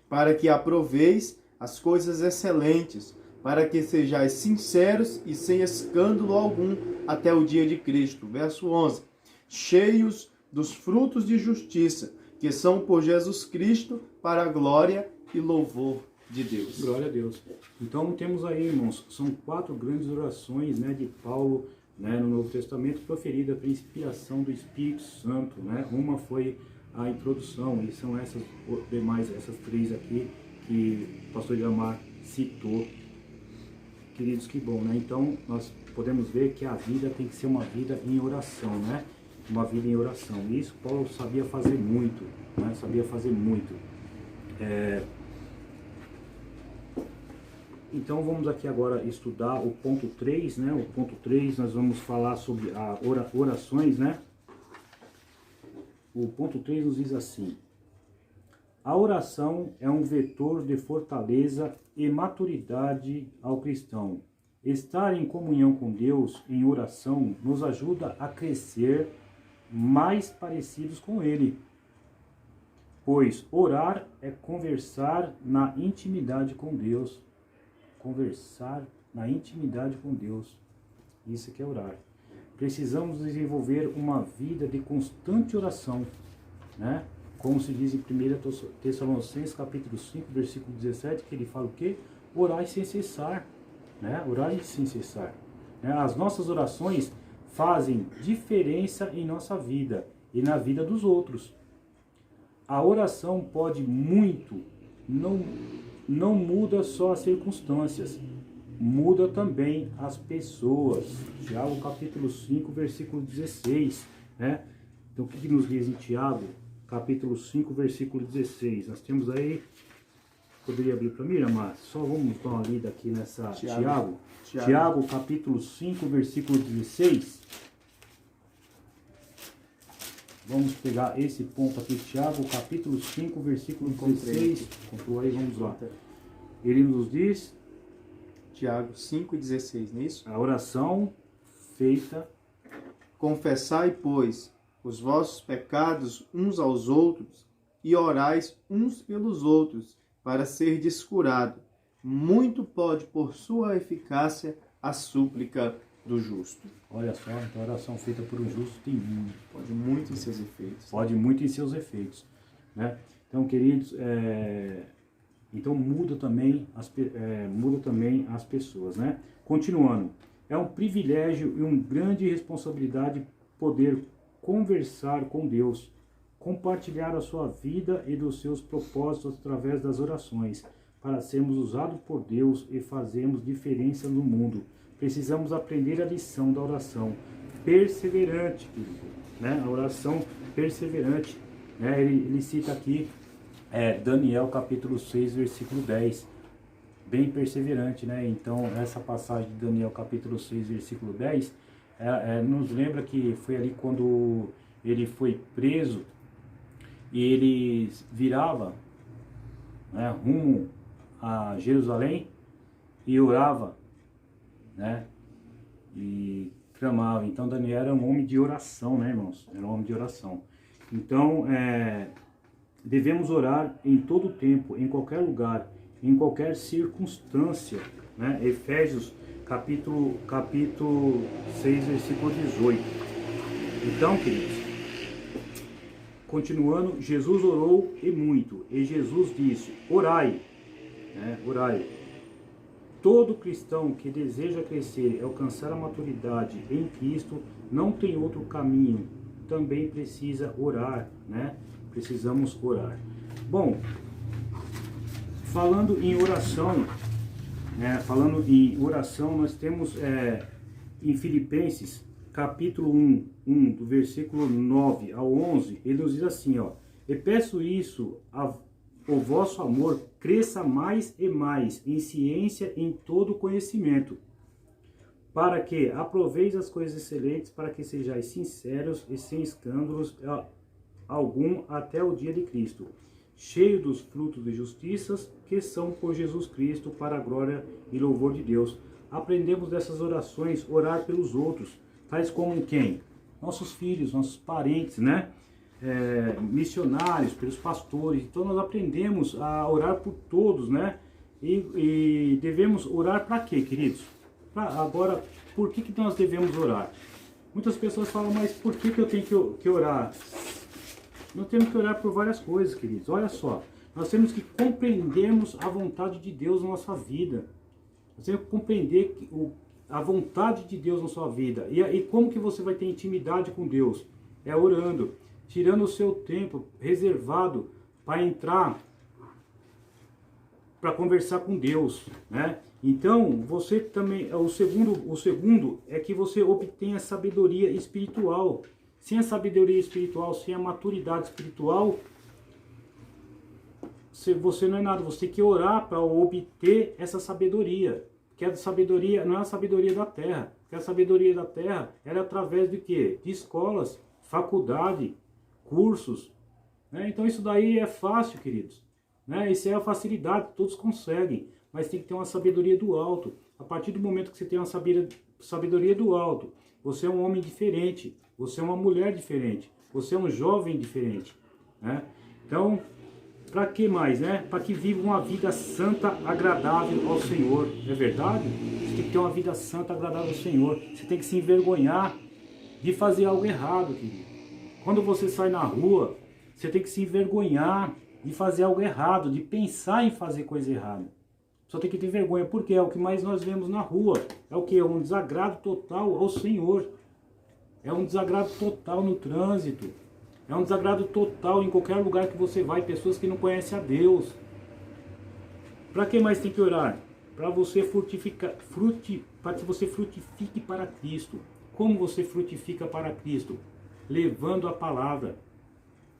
S1: para que aproveis as coisas excelentes, para que sejais sinceros e sem escândalo algum até o dia de Cristo. Verso 11. Cheios dos frutos de justiça, que são por Jesus Cristo, para a glória e louvor de Deus.
S2: Glória a Deus. Então temos aí, irmãos, são 4 grandes orações, né, de Paulo, né, no Novo Testamento, proferida por inspiração do Espírito Santo, né? Uma foi a introdução, e são essas demais, essas 3 aqui que o pastor Iramar citou. Queridos, que bom, né? Então nós podemos ver que a vida tem que ser uma vida em oração, né? Uma vida em oração. E isso Paulo sabia fazer muito, né? Sabia fazer muito. Então vamos aqui agora estudar o ponto 3, né? O ponto 3 nós vamos falar sobre orações, né? O ponto 3 nos diz assim: a oração é um vetor de fortaleza e maturidade ao cristão. Estar em comunhão com Deus em oração nos ajuda a crescer mais parecidos com Ele. Pois orar é conversar na intimidade com Deus. Conversar na intimidade com Deus. Isso que é orar. Precisamos desenvolver uma vida de constante oração, né? Como se diz em 1 Tessalonicenses capítulo 5, versículo 17, que ele fala o quê? Orai sem cessar, né? Orai sem cessar. As nossas orações fazem diferença em nossa vida e na vida dos outros. A oração pode muito, não muda só as circunstâncias, muda também as pessoas. Tiago capítulo 5, versículo 16, né? Então o que nos diz em Tiago? Capítulo 5, versículo 16. Nós temos aí, poderia abrir para mim, Amar? Só vamos dar uma lida aqui nessa Tiago, capítulo 5, versículo 16. Vamos pegar esse ponto aqui, Tiago, capítulo 5, versículo 16. Comprou aí, vamos lá. Ele nos diz...
S1: Tiago 5 e 16, não é isso?
S2: A oração feita...
S1: Confessai, pois, os vossos pecados uns aos outros, e orais uns pelos outros, para serdes curado. Muito pode, por sua eficácia, a súplica do justo.
S2: Olha só, então a oração feita por um justo tem muito.
S1: Pode muito em seus efeitos.
S2: Pode muito em seus efeitos, né? Então, queridos, então muda também as pessoas, né? Continuando, é um privilégio e uma grande responsabilidade poder conversar com Deus, compartilhar a sua vida e dos seus propósitos através das orações, para sermos usados por Deus e fazermos diferença no mundo. Precisamos aprender a lição da oração. perseverante, né? A oração perseverante, né? Ele cita aqui Daniel capítulo 6, versículo 10, bem perseverante, né? Então essa passagem de Daniel capítulo 6, versículo 10, nos lembra que foi ali quando ele foi preso e ele virava, né, rumo a Jerusalém e orava, né? E clamava. Então Daniel era um homem de oração, né, irmãos? Era um homem de oração. Então devemos orar em todo tempo, em qualquer lugar, em qualquer circunstância, né? Efésios capítulo 6, versículo 18. Então, queridos, continuando, Jesus orou e muito, e Jesus disse, orai, né? Orai. Todo cristão que deseja crescer e alcançar a maturidade em Cristo não tem outro caminho, também precisa orar, né? Precisamos orar. Bom, falando em oração, nós temos em Filipenses, capítulo 1, do versículo 9 ao 11, ele nos diz assim, ó, e peço isso, o vosso amor cresça mais e mais em ciência, em todo conhecimento, para que aproveis as coisas excelentes, para que sejais sinceros e sem escândalos algum até o dia de Cristo, cheio dos frutos de justiças que são por Jesus Cristo, para a glória e louvor de Deus. Aprendemos dessas orações orar pelos outros, tais como quem? Nossos filhos, nossos parentes, né? Missionários, pelos pastores. Então nós aprendemos a orar por todos, né? E devemos orar para quê, queridos? Agora, por que nós devemos orar? Muitas pessoas falam, mas por que eu tenho que orar? Nós temos que orar por várias coisas, queridos. Olha só, nós temos que compreendermos a vontade de Deus na nossa vida. Nós temos que compreender a vontade de Deus na sua vida. E como que você vai ter intimidade com Deus? É orando, tirando o seu tempo reservado para entrar, para conversar com Deus, né? Então, você também, o segundo é que você obtenha sabedoria espiritual. Sem a sabedoria espiritual, sem a maturidade espiritual, você não é nada. Você tem que orar para obter essa sabedoria. Que a sabedoria não é a sabedoria da terra. Porque a sabedoria da terra era através de quê? De escolas, faculdade, cursos. Né? Então isso daí é fácil, queridos. Né? Isso é a facilidade, todos conseguem. Mas tem que ter uma sabedoria do alto. A partir do momento que você tem uma sabedoria do alto, você é um homem diferente. Você é uma mulher diferente. Você é um jovem diferente. Né? Então, para que mais, né? Para que viva uma vida santa, agradável ao Senhor. É verdade? Você tem que ter uma vida santa, agradável ao Senhor. Você tem que se envergonhar de fazer algo errado, querido. Quando você sai na rua, você tem que se envergonhar de fazer algo errado, de pensar em fazer coisa errada. Só tem que ter vergonha, porque é o que mais nós vemos na rua. É o que? É um desagrado total ao Senhor. É um desagrado total no trânsito. É um desagrado total em qualquer lugar que você vai. Pessoas que não conhecem a Deus. Para que mais tem que orar? Para você para que você frutifique para Cristo. Como você frutifica para Cristo? Levando a palavra.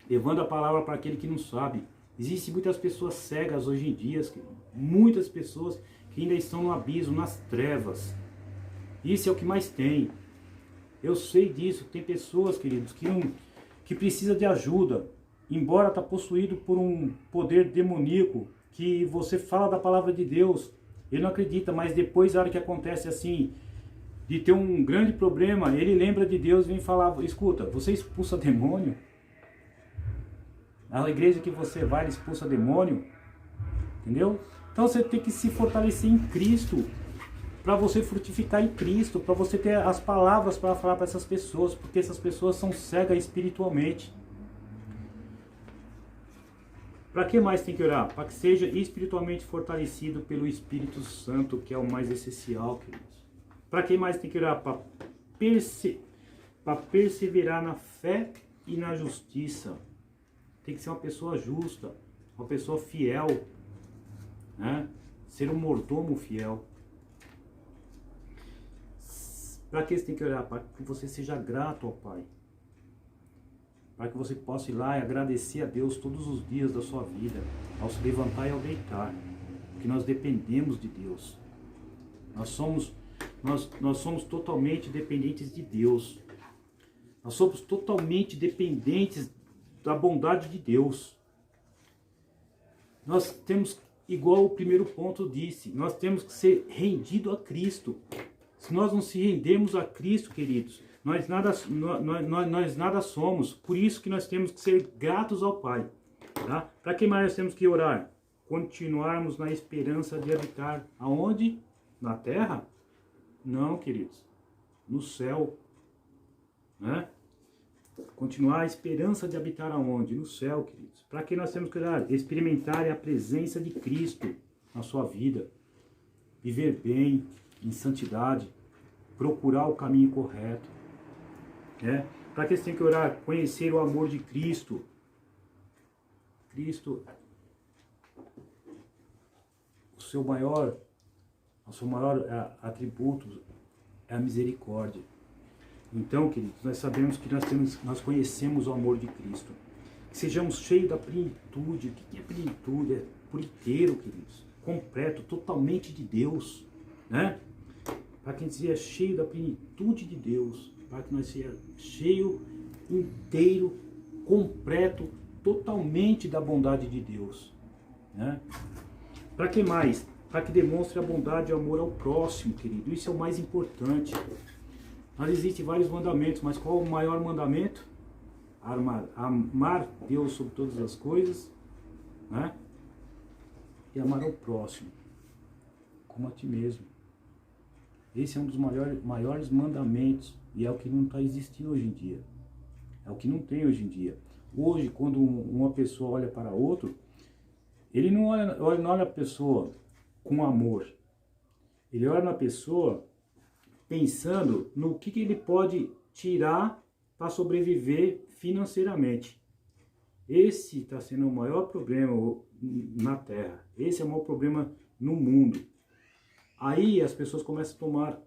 S2: Levando a palavra para aquele que não sabe. Existem muitas pessoas cegas hoje em dia. Muitas pessoas que ainda estão no abismo, nas trevas. Isso é o que mais tem. Eu sei disso. Tem pessoas, queridos, que precisa de ajuda, embora está possuído por um poder demoníaco, que você fala da palavra de Deus, ele não acredita, mas depois, na hora que acontece assim, de ter um grande problema, ele lembra de Deus e vem falar, escuta, você expulsa demônio? Na igreja que você vai, ele expulsa demônio? Entendeu? Então você tem que se fortalecer em Cristo, para você frutificar em Cristo, para você ter as palavras para falar para essas pessoas, porque essas pessoas são cegas espiritualmente. Para que mais tem que orar? Para que seja espiritualmente fortalecido pelo Espírito Santo, que é o mais essencial, queridos. Para que mais tem que orar? Para perseverar na fé e na justiça. Tem que ser uma pessoa justa, uma pessoa fiel, né? Ser um mordomo fiel. Para que você tem que orar? Para que você seja grato ao Pai. Para que você possa ir lá e agradecer a Deus todos os dias da sua vida, ao se levantar e ao deitar. Porque nós dependemos de Deus. Nós somos totalmente dependentes de Deus. Nós somos totalmente dependentes da bondade de Deus. Nós temos, igual o primeiro ponto disse, nós temos que ser rendido a Cristo. Se nós não se rendemos a Cristo, queridos, nós nada somos. Por isso que nós temos que ser gratos ao Pai. Tá? Para que mais nós temos que orar? Continuarmos na esperança de habitar aonde? Na terra? Não, queridos. No céu. Né? Continuar a esperança de habitar aonde? No céu, queridos. Para que nós temos que orar? Experimentar a presença de Cristo na sua vida. Viver bem, em santidade. Procurar o caminho correto. Né? Para que você tem que orar? Conhecer o amor de Cristo. Cristo, o seu maior atributo é a misericórdia. Então, queridos, nós sabemos que nós conhecemos o amor de Cristo. Que sejamos cheios da plenitude. O que é plenitude? É por inteiro, queridos. Completo, totalmente de Deus. Né? Para que a gente seja cheio da plenitude de Deus. Para que nós seja cheio, inteiro, completo, totalmente da bondade de Deus. Né? Para que mais? Para que demonstre a bondade e o amor ao próximo, querido. Isso é o mais importante. Mas existem vários mandamentos, mas qual o maior mandamento? Amar Deus sobre todas as coisas, né? E amar ao próximo, como a ti mesmo. Esse é um dos maiores mandamentos, e é o que não está existindo hoje em dia. É o que não tem hoje em dia. Hoje, quando uma pessoa olha para outro, ele não olha a pessoa com amor. Ele olha na pessoa pensando no que ele pode tirar para sobreviver financeiramente. Esse está sendo o maior problema na Terra. Esse é o maior problema no mundo. Aí as pessoas começam a tomar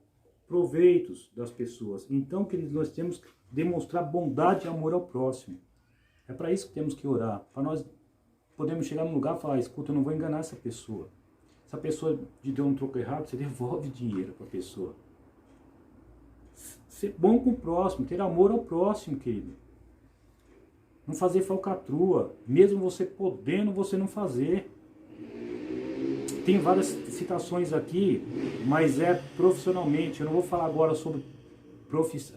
S2: proveitos das pessoas. Então, queridos, nós temos que demonstrar bondade e amor ao próximo. É para isso que temos que orar. Para nós podermos chegar num lugar e falar, escuta, eu não vou enganar essa pessoa. Se a pessoa te deu um troco errado, você devolve dinheiro para a pessoa. Ser bom com o próximo, ter amor ao próximo, querido. Não fazer falcatrua. Mesmo você podendo, você não fazer. Tem várias citações aqui, mas é profissionalmente. Eu não vou falar agora sobre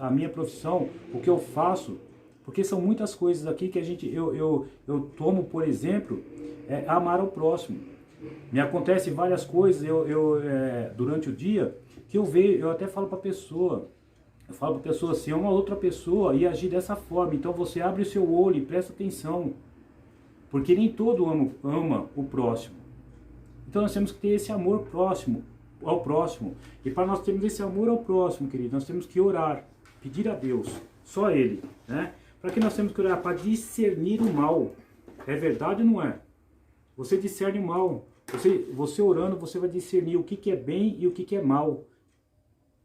S2: a minha profissão, o que eu faço, porque são muitas coisas aqui que eu tomo, por exemplo, amar ao próximo. Me acontece várias coisas durante o dia que eu até falo para a pessoa. Eu falo para a pessoa, se é uma outra pessoa e agir dessa forma, então você abre o seu olho e presta atenção. Porque nem todo ama o próximo. Então nós temos que ter esse amor ao próximo. E para nós termos esse amor ao próximo, querido, nós temos que orar, pedir a Deus, só Ele. Né? Para que nós temos que orar? Para discernir o mal. É verdade ou não é? Você discerne o mal. Você orando, você vai discernir o que é bem e o que é mal.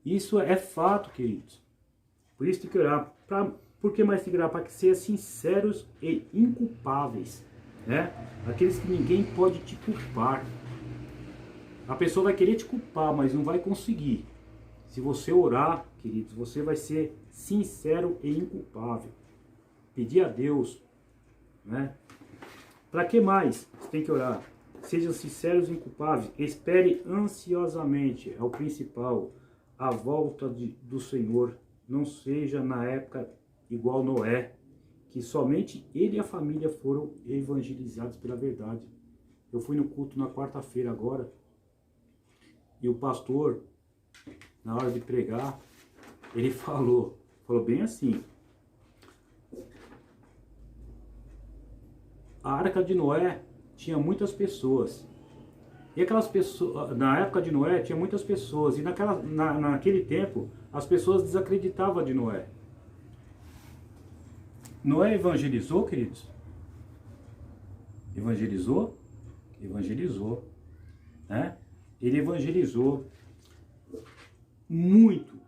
S2: Isso é fato, queridos. Por isso tem que orar. Por que mais tem que orar? Para que sejam sinceros e inculpáveis. Né? Aqueles que ninguém pode te culpar. A pessoa vai querer te culpar, mas não vai conseguir. Se você orar, queridos, você vai ser sincero e inculpável. Pedir a Deus. Né? Para que mais você tem que orar? Sejam sinceros e inculpáveis. Espere ansiosamente, é o principal, a volta do Senhor. Não seja na época igual Noé, que somente ele e a família foram evangelizados pela verdade. Eu fui no culto na quarta-feira agora, e o pastor, na hora de pregar, ele falou bem assim: a arca de Noé tinha muitas pessoas. E aquelas pessoas, na época de Noé, tinha muitas pessoas. E naquele tempo, as pessoas desacreditavam de Noé. Noé evangelizou, queridos? Evangelizou? Evangelizou. Né? Ele evangelizou muito.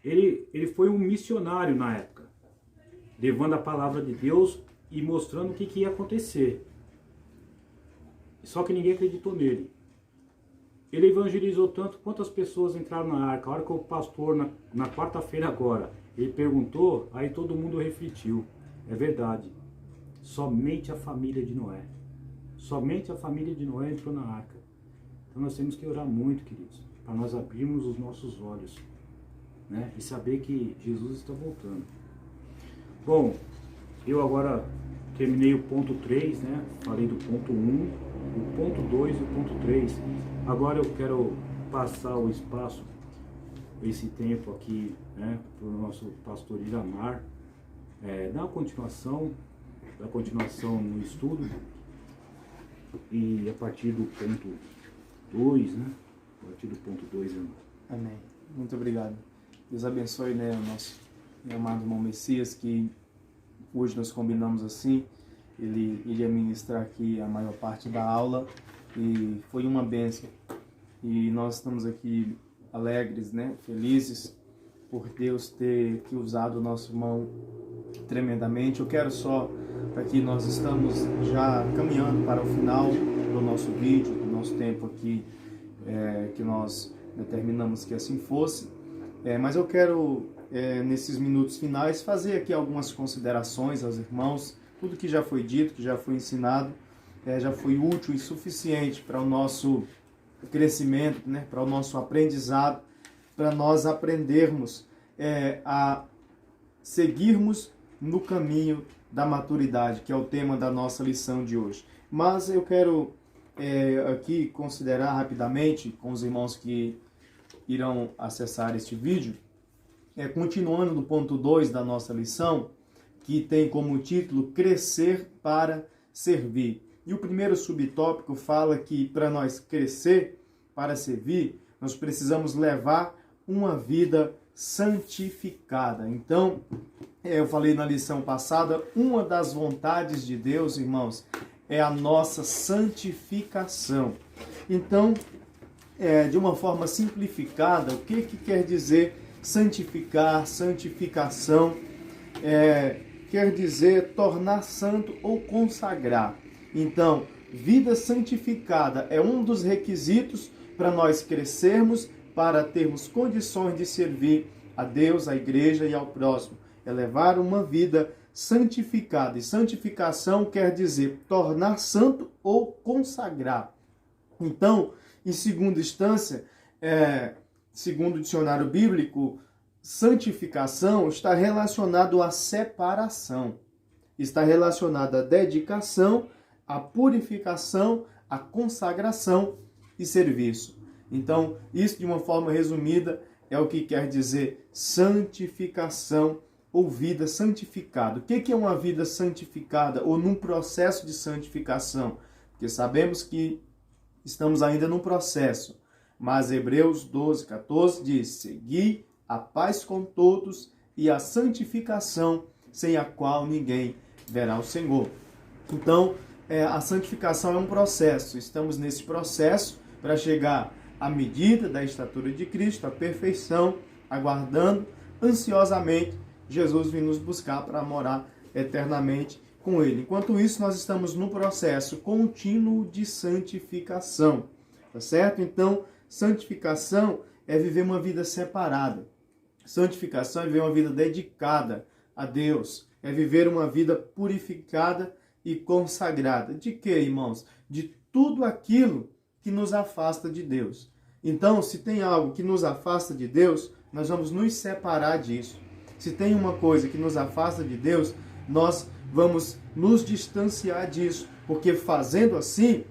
S2: ele foi um missionário na época, levando a palavra de Deus e mostrando o que ia acontecer. Só que ninguém acreditou nele. Ele evangelizou tanto quantas pessoas entraram na arca. A hora que o pastor, na quarta-feira agora, ele perguntou, aí todo mundo refletiu. É verdade. Somente a família de Noé. Somente a família de Noé entrou na arca. Então nós temos que orar muito, queridos, para nós abrirmos os nossos olhos, né? E saber que Jesus está voltando. Bom, eu agora terminei o ponto 3, né? Falei do ponto 1, o ponto 2 e o ponto 3. Agora eu quero passar o espaço, esse tempo aqui, né, para o nosso pastor Iramar, dar uma continuação no estudo, e a partir do ponto 2, né? A partir do ponto 2, irmão.
S1: Amém. Muito obrigado. Deus abençoe, né, o nosso amado irmão Messias, que hoje nós combinamos assim. Ele iria ministrar aqui a maior parte da aula e foi uma bênção. E nós estamos aqui alegres, né, felizes por Deus ter usado o nosso irmão tremendamente. Eu quero só, aqui nós estamos já caminhando para o final do nosso vídeo, do nosso tempo aqui, que nós determinamos que assim fosse. Mas eu quero, nesses minutos finais, fazer aqui algumas considerações aos irmãos. Tudo que já foi dito, que já foi ensinado, já foi útil e suficiente para o nosso crescimento, né? Para o nosso aprendizado, para nós aprendermos a seguirmos no caminho da maturidade, que é o tema da nossa lição de hoje. Mas eu quero aqui considerar rapidamente com os irmãos que irão acessar este vídeo, continuando no ponto 2 da nossa lição, que tem como título Crescer para Servir. E o primeiro subtópico fala que para nós crescer para servir, nós precisamos levar uma vida santificada. Então, eu falei na lição passada, uma das vontades de Deus, irmãos, é a nossa santificação. Então, de uma forma simplificada, o que quer dizer santificar, santificação? Quer dizer tornar santo ou consagrar. Então, vida santificada é um dos requisitos para nós crescermos, para termos condições de servir a Deus, à igreja e ao próximo. É levar uma vida santificada. E santificação quer dizer tornar santo ou consagrar. Então, em segunda instância, segundo o dicionário bíblico, santificação está relacionado à separação, está relacionado à dedicação, à purificação, à consagração e serviço. Então, isso de uma forma resumida é o que quer dizer santificação ou vida santificada. O que é uma vida santificada ou num processo de santificação? Porque sabemos que estamos ainda num processo, mas Hebreus 12, 14 diz: segui a paz com todos e a santificação, sem a qual ninguém verá o Senhor. Então, a santificação é um processo. Estamos nesse processo para chegar à medida da estatura de Cristo, à perfeição, aguardando ansiosamente Jesus vir nos buscar para morar eternamente com Ele. Enquanto isso, nós estamos no processo contínuo de santificação. Tá certo? Então, santificação é viver uma vida separada. Santificação é viver uma vida dedicada a Deus. É viver uma vida purificada e consagrada. De quê, irmãos? De tudo aquilo que nos afasta de Deus. Então, se tem algo que nos afasta de Deus, nós vamos nos separar disso. Se tem uma coisa que nos afasta de Deus, nós vamos nos distanciar disso. Porque fazendo assim,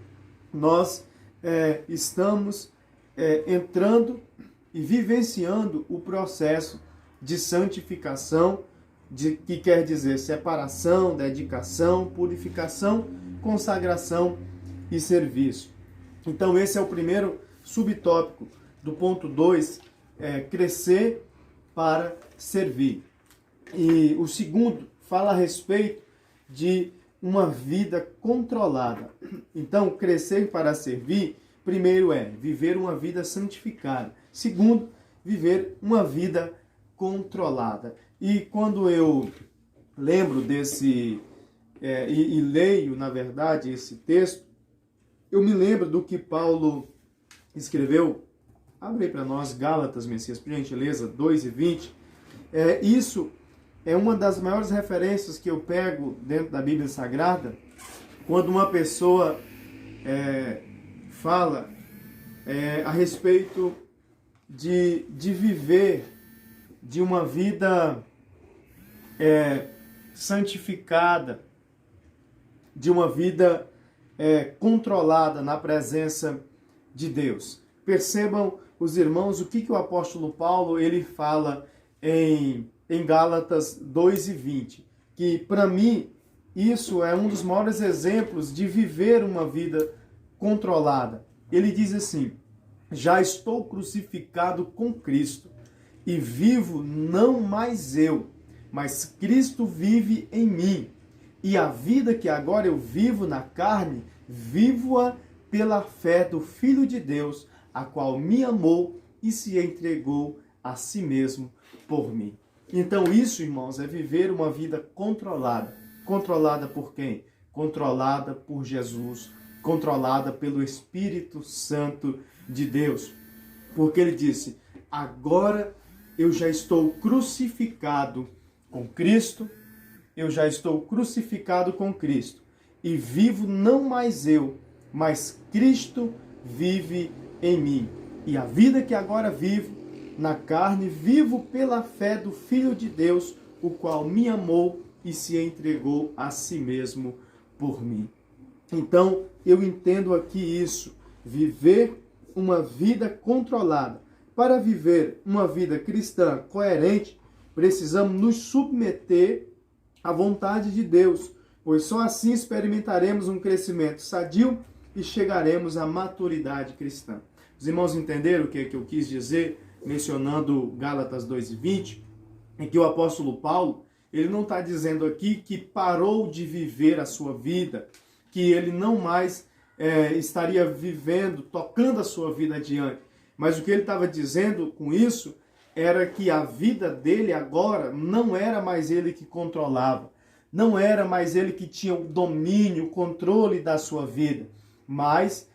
S1: nós estamos entrando e vivenciando o processo de santificação, que quer dizer separação, dedicação, purificação, consagração e serviço. Então esse é o primeiro subtópico do ponto 2, crescer para servir. E o segundo fala a respeito de uma vida controlada. Então, crescer para servir, primeiro viver uma vida santificada. Segundo, viver uma vida controlada. E quando eu lembro desse, e leio, na verdade, esse texto, eu me lembro do que Paulo escreveu. Abre aí para nós, Gálatas, Messias, por gentileza, 2:20. Isso é uma das maiores referências que eu pego dentro da Bíblia Sagrada, quando uma pessoa fala a respeito de viver de uma vida santificada, de uma vida controlada na presença de Deus. Percebam, os irmãos, o que o apóstolo Paulo ele fala em Gálatas 2:20, que para mim isso é um dos maiores exemplos de viver uma vida controlada. Ele diz assim: já estou crucificado com Cristo, e vivo não mais eu, mas Cristo vive em mim. E a vida que agora eu vivo na carne, vivo-a pela fé do Filho de Deus, a qual me amou e se entregou a si mesmo por mim. Então isso, irmãos, é viver uma vida controlada. Controlada por quem? Controlada por Jesus, controlada pelo Espírito Santo de Deus. Porque ele disse: agora eu já estou crucificado com Cristo, eu já estou crucificado com Cristo, e vivo não mais eu, mas Cristo vive em mim. E a vida que agora vivo na carne, vivo pela fé do Filho de Deus, o qual me amou e se entregou a si mesmo por mim. Então, eu entendo aqui isso, viver uma vida controlada. Para viver uma vida cristã coerente, precisamos nos submeter à vontade de Deus, pois só assim experimentaremos um crescimento sadio e chegaremos à maturidade cristã. Os irmãos entenderam o que eu quis dizer, mencionando Gálatas 2:20, em que o apóstolo Paulo, ele não está dizendo aqui que parou de viver a sua vida, que ele não mais estaria vivendo, tocando a sua vida adiante. Mas o que ele estava dizendo com isso era que a vida dele agora não era mais ele que controlava, não era mais ele que tinha o domínio, o controle da sua vida, mas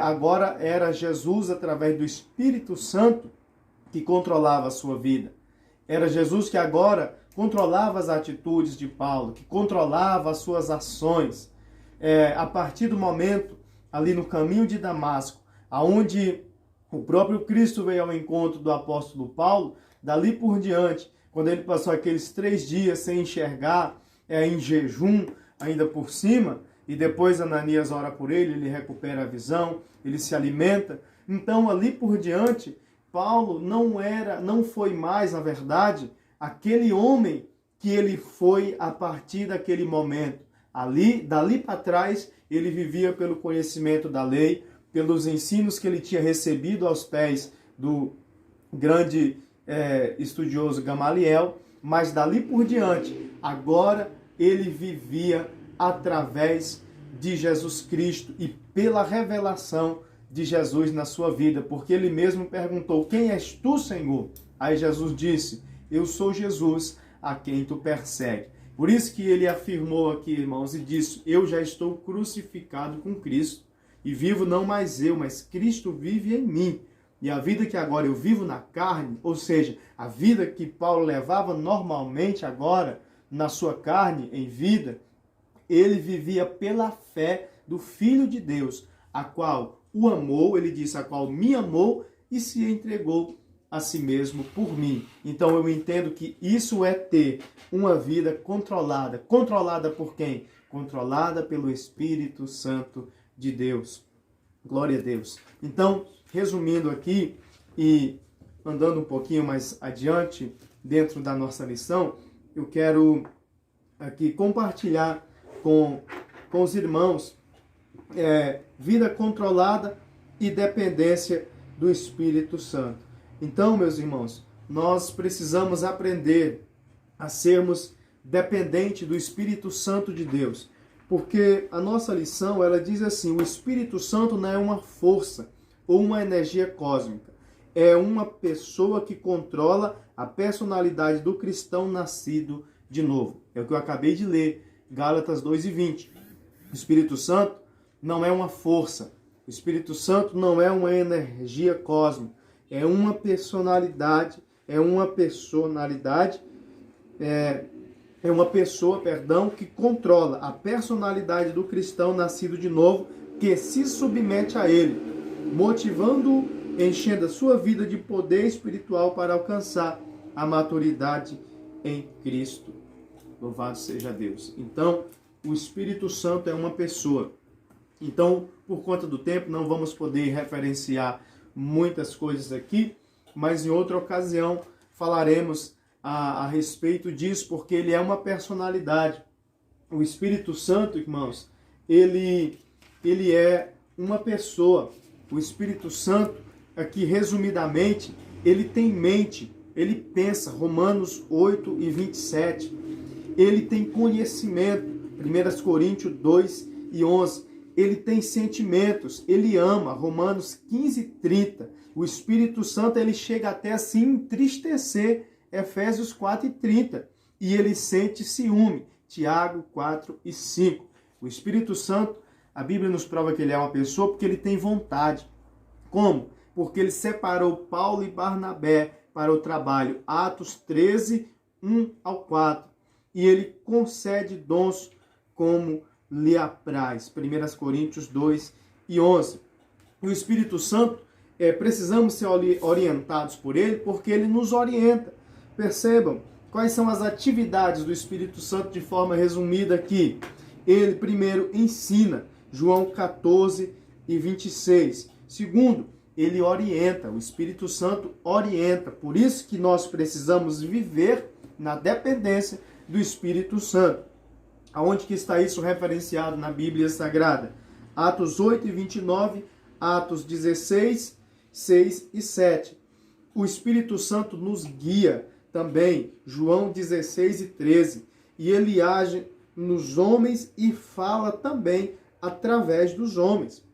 S1: agora era Jesus, através do Espírito Santo, que controlava a sua vida. Era Jesus que agora controlava as atitudes de Paulo, que controlava as suas ações. A partir do momento, ali no caminho de Damasco, aonde o próprio Cristo veio ao encontro do apóstolo Paulo, dali por diante, quando ele passou aqueles 3 dias sem enxergar, em jejum ainda por cima, e depois Ananias ora por ele, ele recupera a visão, ele se alimenta. Então, ali por diante, Paulo não foi mais, na verdade, aquele homem que ele foi a partir daquele momento. Dali para trás, ele vivia pelo conhecimento da lei, pelos ensinos que ele tinha recebido aos pés do grande estudioso Gamaliel, mas dali por diante, agora ele vivia através de Jesus Cristo e pela revelação de Jesus na sua vida, porque ele mesmo perguntou: quem és tu, Senhor? Aí Jesus disse: eu sou Jesus, a quem tu persegue. Por isso que ele afirmou aqui, irmãos, e disse: eu já estou crucificado com Cristo, e vivo não mais eu, mas Cristo vive em mim. E a vida que agora eu vivo na carne, ou seja, a vida que Paulo levava normalmente agora na sua carne, em vida, ele vivia pela fé do Filho de Deus, a qual o amou, ele disse, a qual me amou e se entregou a si mesmo por mim. Então eu entendo que isso é ter uma vida controlada. Controlada por quem? Controlada pelo Espírito Santo de Deus. Glória a Deus. Então, resumindo aqui e andando um pouquinho mais adiante dentro da nossa lição, eu quero aqui compartilhar com os irmãos vida controlada e dependência do Espírito Santo. Então, meus irmãos, nós precisamos aprender a sermos dependentes do Espírito Santo de Deus. Porque a nossa lição, ela diz assim: o Espírito Santo não é uma força ou uma energia cósmica. é uma pessoa que controla a personalidade do cristão nascido de novo. É o que eu acabei de ler, Gálatas 2:20. O Espírito Santo não é uma força. O Espírito Santo não é uma energia cósmica. É uma personalidade, é uma pessoa, que controla a personalidade do cristão nascido de novo, que se submete a ele, motivando-o, enchendo a sua vida de poder espiritual para alcançar a maturidade em Cristo. Louvado seja Deus. Então, o Espírito Santo é uma pessoa. Então, por conta do tempo, não vamos poder referenciar muitas coisas aqui, mas em outra ocasião falaremos a respeito disso, porque ele é uma personalidade. O Espírito Santo, irmãos, ele é uma pessoa. O Espírito Santo, aqui resumidamente, ele tem mente, ele pensa, Romanos 8:27. Ele tem conhecimento, 1 Coríntios 2:11. Ele tem sentimentos, ele ama, Romanos 15:30. O Espírito Santo, ele chega até a se entristecer, Efésios 4:30. E ele sente ciúme, Tiago 4:5. O Espírito Santo, a Bíblia nos prova que ele é uma pessoa porque ele tem vontade. Como? Porque ele separou Paulo e Barnabé para o trabalho, Atos 13:1-4. E ele concede dons como lhe apraz, 1 Coríntios 2:11. E o Espírito Santo, precisamos ser orientados por ele, porque ele nos orienta. Percebam quais são as atividades do Espírito Santo de forma resumida aqui. Ele, primeiro, ensina, João 14:26. Segundo, ele orienta, o Espírito Santo orienta. Por isso que nós precisamos viver na dependência do Espírito Santo. Aonde que está isso referenciado na Bíblia Sagrada? Atos 8:29, Atos 16:6 e 7. O Espírito Santo nos guia também, João 16:13. E ele age nos homens e fala também através dos homens.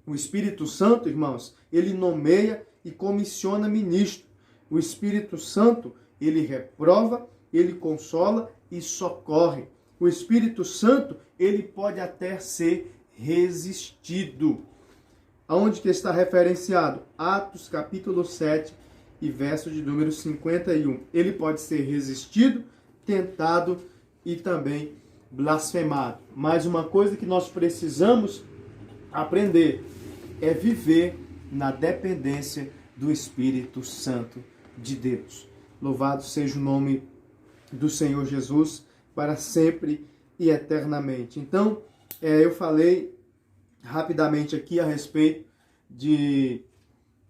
S1: O Espírito Santo, irmãos, ele nomeia e comissiona ministro. O Espírito Santo, ele reprova, ele consola e socorre. O Espírito Santo, ele pode até ser resistido. Aonde que está referenciado? Atos capítulo 7 e verso de número 51. Ele pode ser resistido, tentado e também blasfemado. Mas uma coisa que nós precisamos aprender é viver na dependência do Espírito Santo de Deus. Louvado seja o nome do Senhor Jesus, para sempre e eternamente. Então, eu falei rapidamente aqui a respeito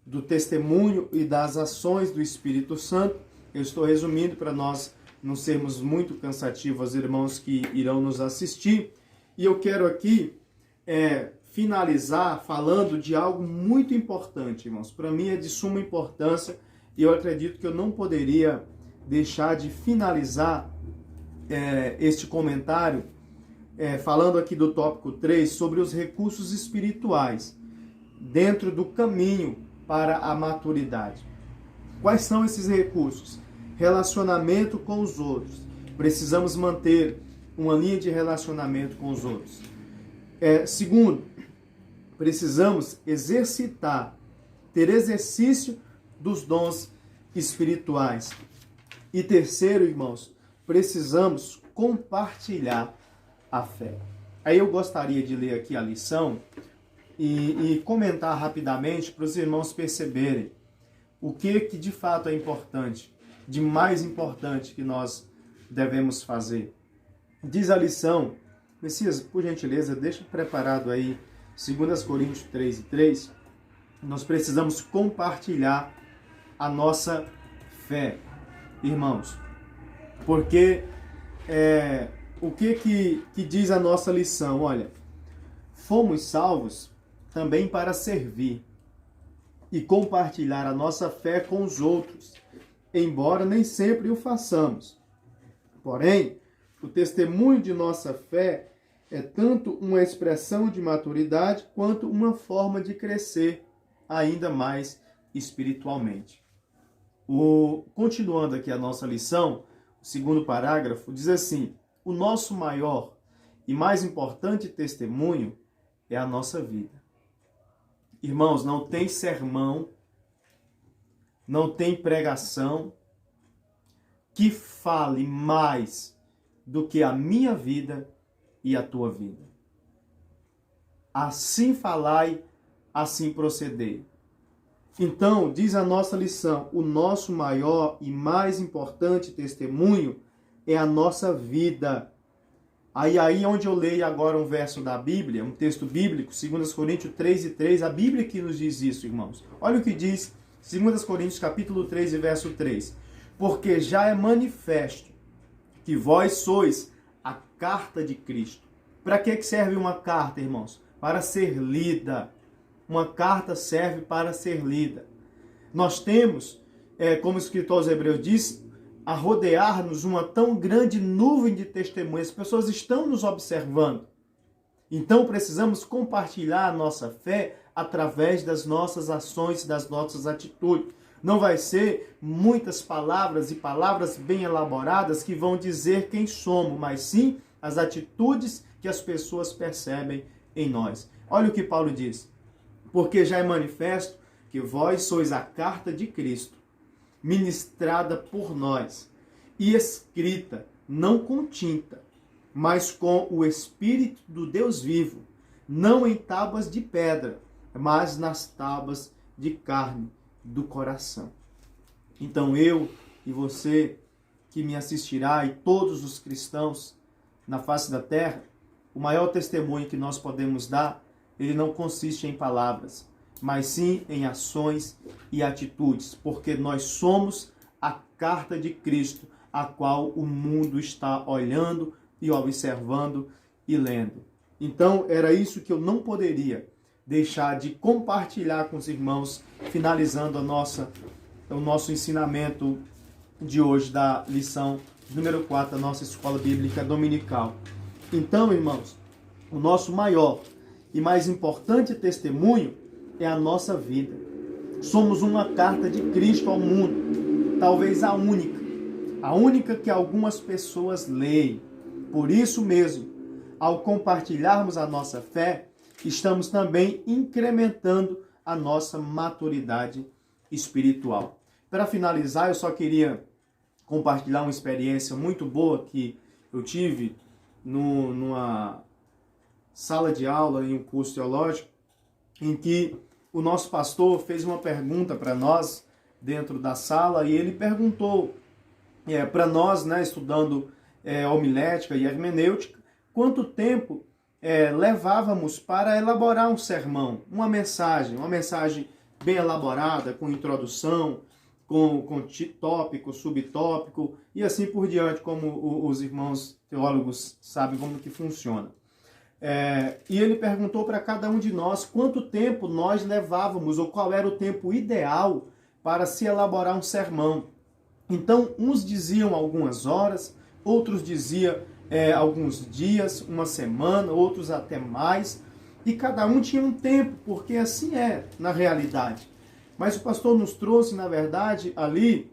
S1: do testemunho e das ações do Espírito Santo. Eu estou resumindo para nós não sermos muito cansativos aos irmãos que irão nos assistir. E eu quero aqui finalizar falando de algo muito importante, irmãos. Para mim é de suma importância e eu acredito que eu não poderia deixar de finalizar este comentário falando aqui do tópico 3 sobre os recursos espirituais dentro do caminho para a maturidade. Quais são esses recursos? Relacionamento com os outros. Precisamos manter uma linha de relacionamento com os outros. Segundo, precisamos ter exercício dos dons espirituais. E terceiro, irmãos, precisamos compartilhar a fé. Aí eu gostaria de ler aqui a lição e comentar rapidamente para os irmãos perceberem o que de fato é importante, de mais importante que nós devemos fazer. Diz a lição, Messias, por gentileza, deixa preparado aí 2 Coríntios 3:3. Nós precisamos compartilhar a nossa fé, irmãos. Porque o que diz a nossa lição? Olha, fomos salvos também para servir e compartilhar a nossa fé com os outros, embora nem sempre o façamos. Porém, o testemunho de nossa fé é tanto uma expressão de maturidade quanto uma forma de crescer ainda mais espiritualmente. Continuando aqui a nossa lição, o segundo parágrafo diz assim: o nosso maior e mais importante testemunho é a nossa vida. Irmãos, não tem sermão, não tem pregação que fale mais do que a minha vida e a tua vida. Assim falai, assim procedei. Então, diz a nossa lição, o nosso maior e mais importante testemunho é a nossa vida. Aí onde eu leio agora um verso da Bíblia, um texto bíblico, 2 Coríntios 3:3, a Bíblia que nos diz isso, irmãos. Olha o que diz 2 Coríntios capítulo 3 e verso 3. Porque já é manifesto que vós sois a carta de Cristo. Para que serve uma carta, irmãos? Para ser lida. Uma carta serve para ser lida. Nós temos, como o escritor aos Hebreus diz, a rodear-nos uma tão grande nuvem de testemunhas. As pessoas estão nos observando. Então precisamos compartilhar a nossa fé através das nossas ações, das nossas atitudes. Não vai ser muitas palavras e palavras bem elaboradas que vão dizer quem somos, mas sim as atitudes que as pessoas percebem em nós. Olha o que Paulo diz. Porque já é manifesto que vós sois a carta de Cristo, ministrada por nós e escrita, não com tinta, mas com o Espírito do Deus vivo, não em tábuas de pedra, mas nas tábuas de carne do coração. Então eu e você que me assistirá e todos os cristãos na face da terra, o maior testemunho que nós podemos dar, ele não consiste em palavras, mas sim em ações e atitudes, porque nós somos a carta de Cristo, a qual o mundo está olhando e observando e lendo. Então, era isso que eu não poderia deixar de compartilhar com os irmãos, finalizando o nosso ensinamento de hoje, da lição número 4 da nossa Escola Bíblica Dominical. Então, irmãos, o nosso maior e mais importante testemunho é a nossa vida. Somos uma carta de Cristo ao mundo, talvez a única que algumas pessoas leem. Por isso mesmo, ao compartilharmos a nossa fé, estamos também incrementando a nossa maturidade espiritual. Para finalizar, eu só queria compartilhar uma experiência muito boa que eu tive numa sala de aula em um curso teológico, em que o nosso pastor fez uma pergunta para nós dentro da sala, e ele perguntou para nós, estudando homilética e hermenêutica, quanto tempo levávamos para elaborar um sermão, uma mensagem bem elaborada, com introdução, com tópico, subtópico e assim por diante, como os irmãos teólogos sabem como que funciona. E ele perguntou para cada um de nós quanto tempo nós levávamos, ou qual era o tempo ideal para se elaborar um sermão. Então, uns diziam algumas horas, outros diziam alguns dias, uma semana, outros até mais, e cada um tinha um tempo, porque assim é na realidade. Mas o pastor nos trouxe, na verdade, ali,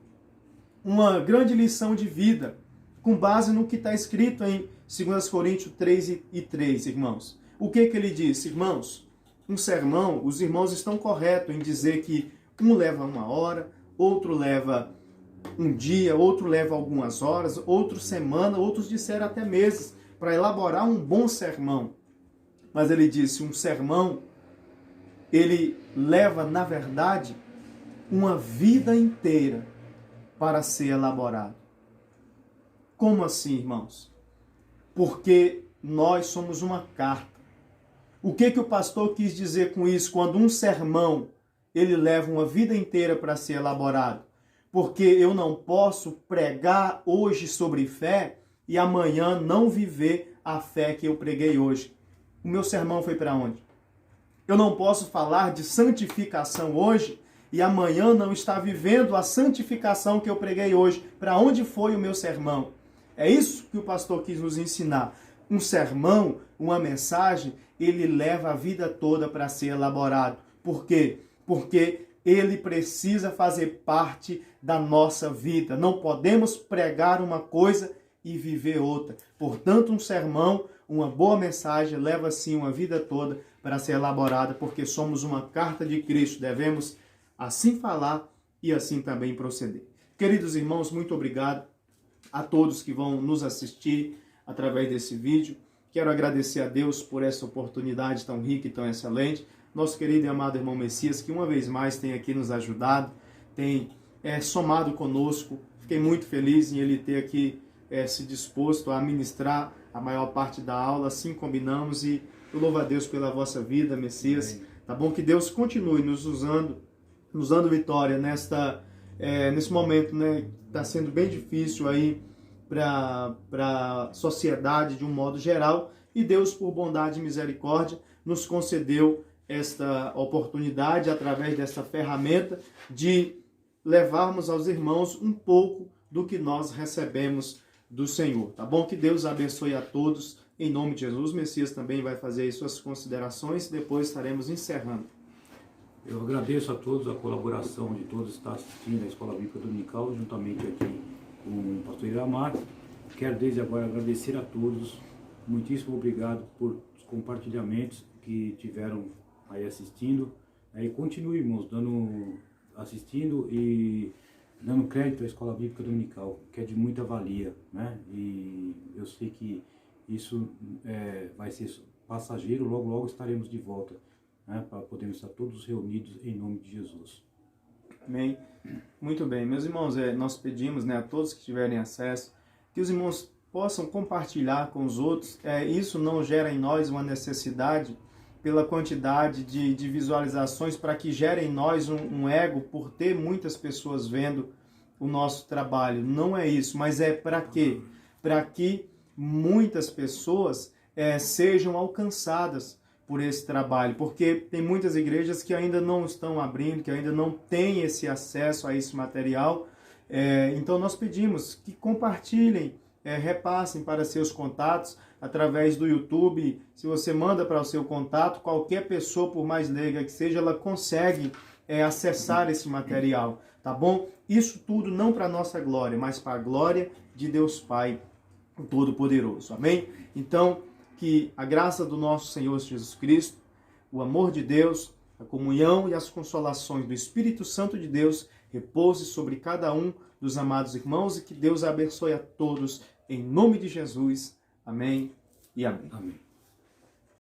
S1: uma grande lição de vida, com base no que está escrito em 2 Coríntios 3:3, irmãos. O que ele disse? Irmãos, um sermão, os irmãos estão corretos em dizer que um leva uma hora, outro leva um dia, outro leva algumas horas, outro semana, outros disseram até meses, para elaborar um bom sermão. Mas ele disse, um sermão, ele leva, na verdade, uma vida inteira para ser elaborado. Como assim, irmãos? Porque nós somos uma carta. O que o pastor quis dizer com isso? Quando um sermão, ele leva uma vida inteira para ser elaborado. Porque eu não posso pregar hoje sobre fé e amanhã não viver a fé que eu preguei hoje. O meu sermão foi para onde? Eu não posso falar de santificação hoje e amanhã não estar vivendo a santificação que eu preguei hoje. Para onde foi o meu sermão? É isso que o pastor quis nos ensinar. Um sermão, uma mensagem, ele leva a vida toda para ser elaborado. Por quê? Porque ele precisa fazer parte da nossa vida. Não podemos pregar uma coisa e viver outra. Portanto, um sermão, uma boa mensagem, leva sim uma vida toda para ser elaborada, porque somos uma carta de Cristo. Devemos assim falar e assim também proceder. Queridos irmãos, muito obrigado a todos que vão nos assistir através desse vídeo. Quero agradecer a Deus por essa oportunidade tão rica e tão excelente. Nosso querido e amado irmão Messias, que uma vez mais tem aqui nos ajudado, tem somado conosco. Fiquei muito feliz em ele ter aqui se disposto a ministrar a maior parte da aula. Assim combinamos e eu louvo a Deus pela vossa vida, Messias. Amém. Tá bom? Que Deus continue nos dando vitória nesse momento, né? Está sendo bem difícil aí para a sociedade de um modo geral, e Deus, por bondade e misericórdia, nos concedeu esta oportunidade, através dessa ferramenta, de levarmos aos irmãos um pouco do que nós recebemos do Senhor, tá bom? Que Deus abençoe a todos, em nome de Jesus. O Messias também vai fazer aí suas considerações e depois estaremos encerrando.
S2: Eu agradeço a todos a colaboração de todos que estão assistindo a Escola Bíblica Dominical, juntamente aqui com o pastor Iramar. Quero desde agora agradecer a todos, muitíssimo obrigado por os compartilhamentos que tiveram aí assistindo. Aí continue, irmãos, assistindo e dando crédito à Escola Bíblica Dominical, que é de muita valia, né? E eu sei que isso vai ser passageiro, logo logo estaremos de volta, né? Para podermos estar todos reunidos em nome de Jesus.
S1: Amém. Muito bem, meus irmãos, nós pedimos, né, a todos que tiverem acesso, que os irmãos possam compartilhar com os outros. Isso não gera em nós uma necessidade pela quantidade de visualizações, para que gere em nós um ego por ter muitas pessoas vendo o nosso trabalho. Não é isso, mas é para quê? Para que muitas pessoas sejam alcançadas por esse trabalho, porque tem muitas igrejas que ainda não estão abrindo, que ainda não têm esse acesso a esse material. Então nós pedimos que compartilhem, repassem para seus contatos através do YouTube. Se você manda para o seu contato, qualquer pessoa, por mais leiga que seja, ela consegue acessar esse material, tá bom? Isso tudo não para nossa glória, mas para a glória de Deus Pai Todo-Poderoso, amém? Então, que a graça do nosso Senhor Jesus Cristo, o amor de Deus, a comunhão e as consolações do Espírito Santo de Deus repouse sobre cada um dos amados irmãos, e que Deus abençoe a todos em nome de Jesus. Amém e amém.
S2: Amém.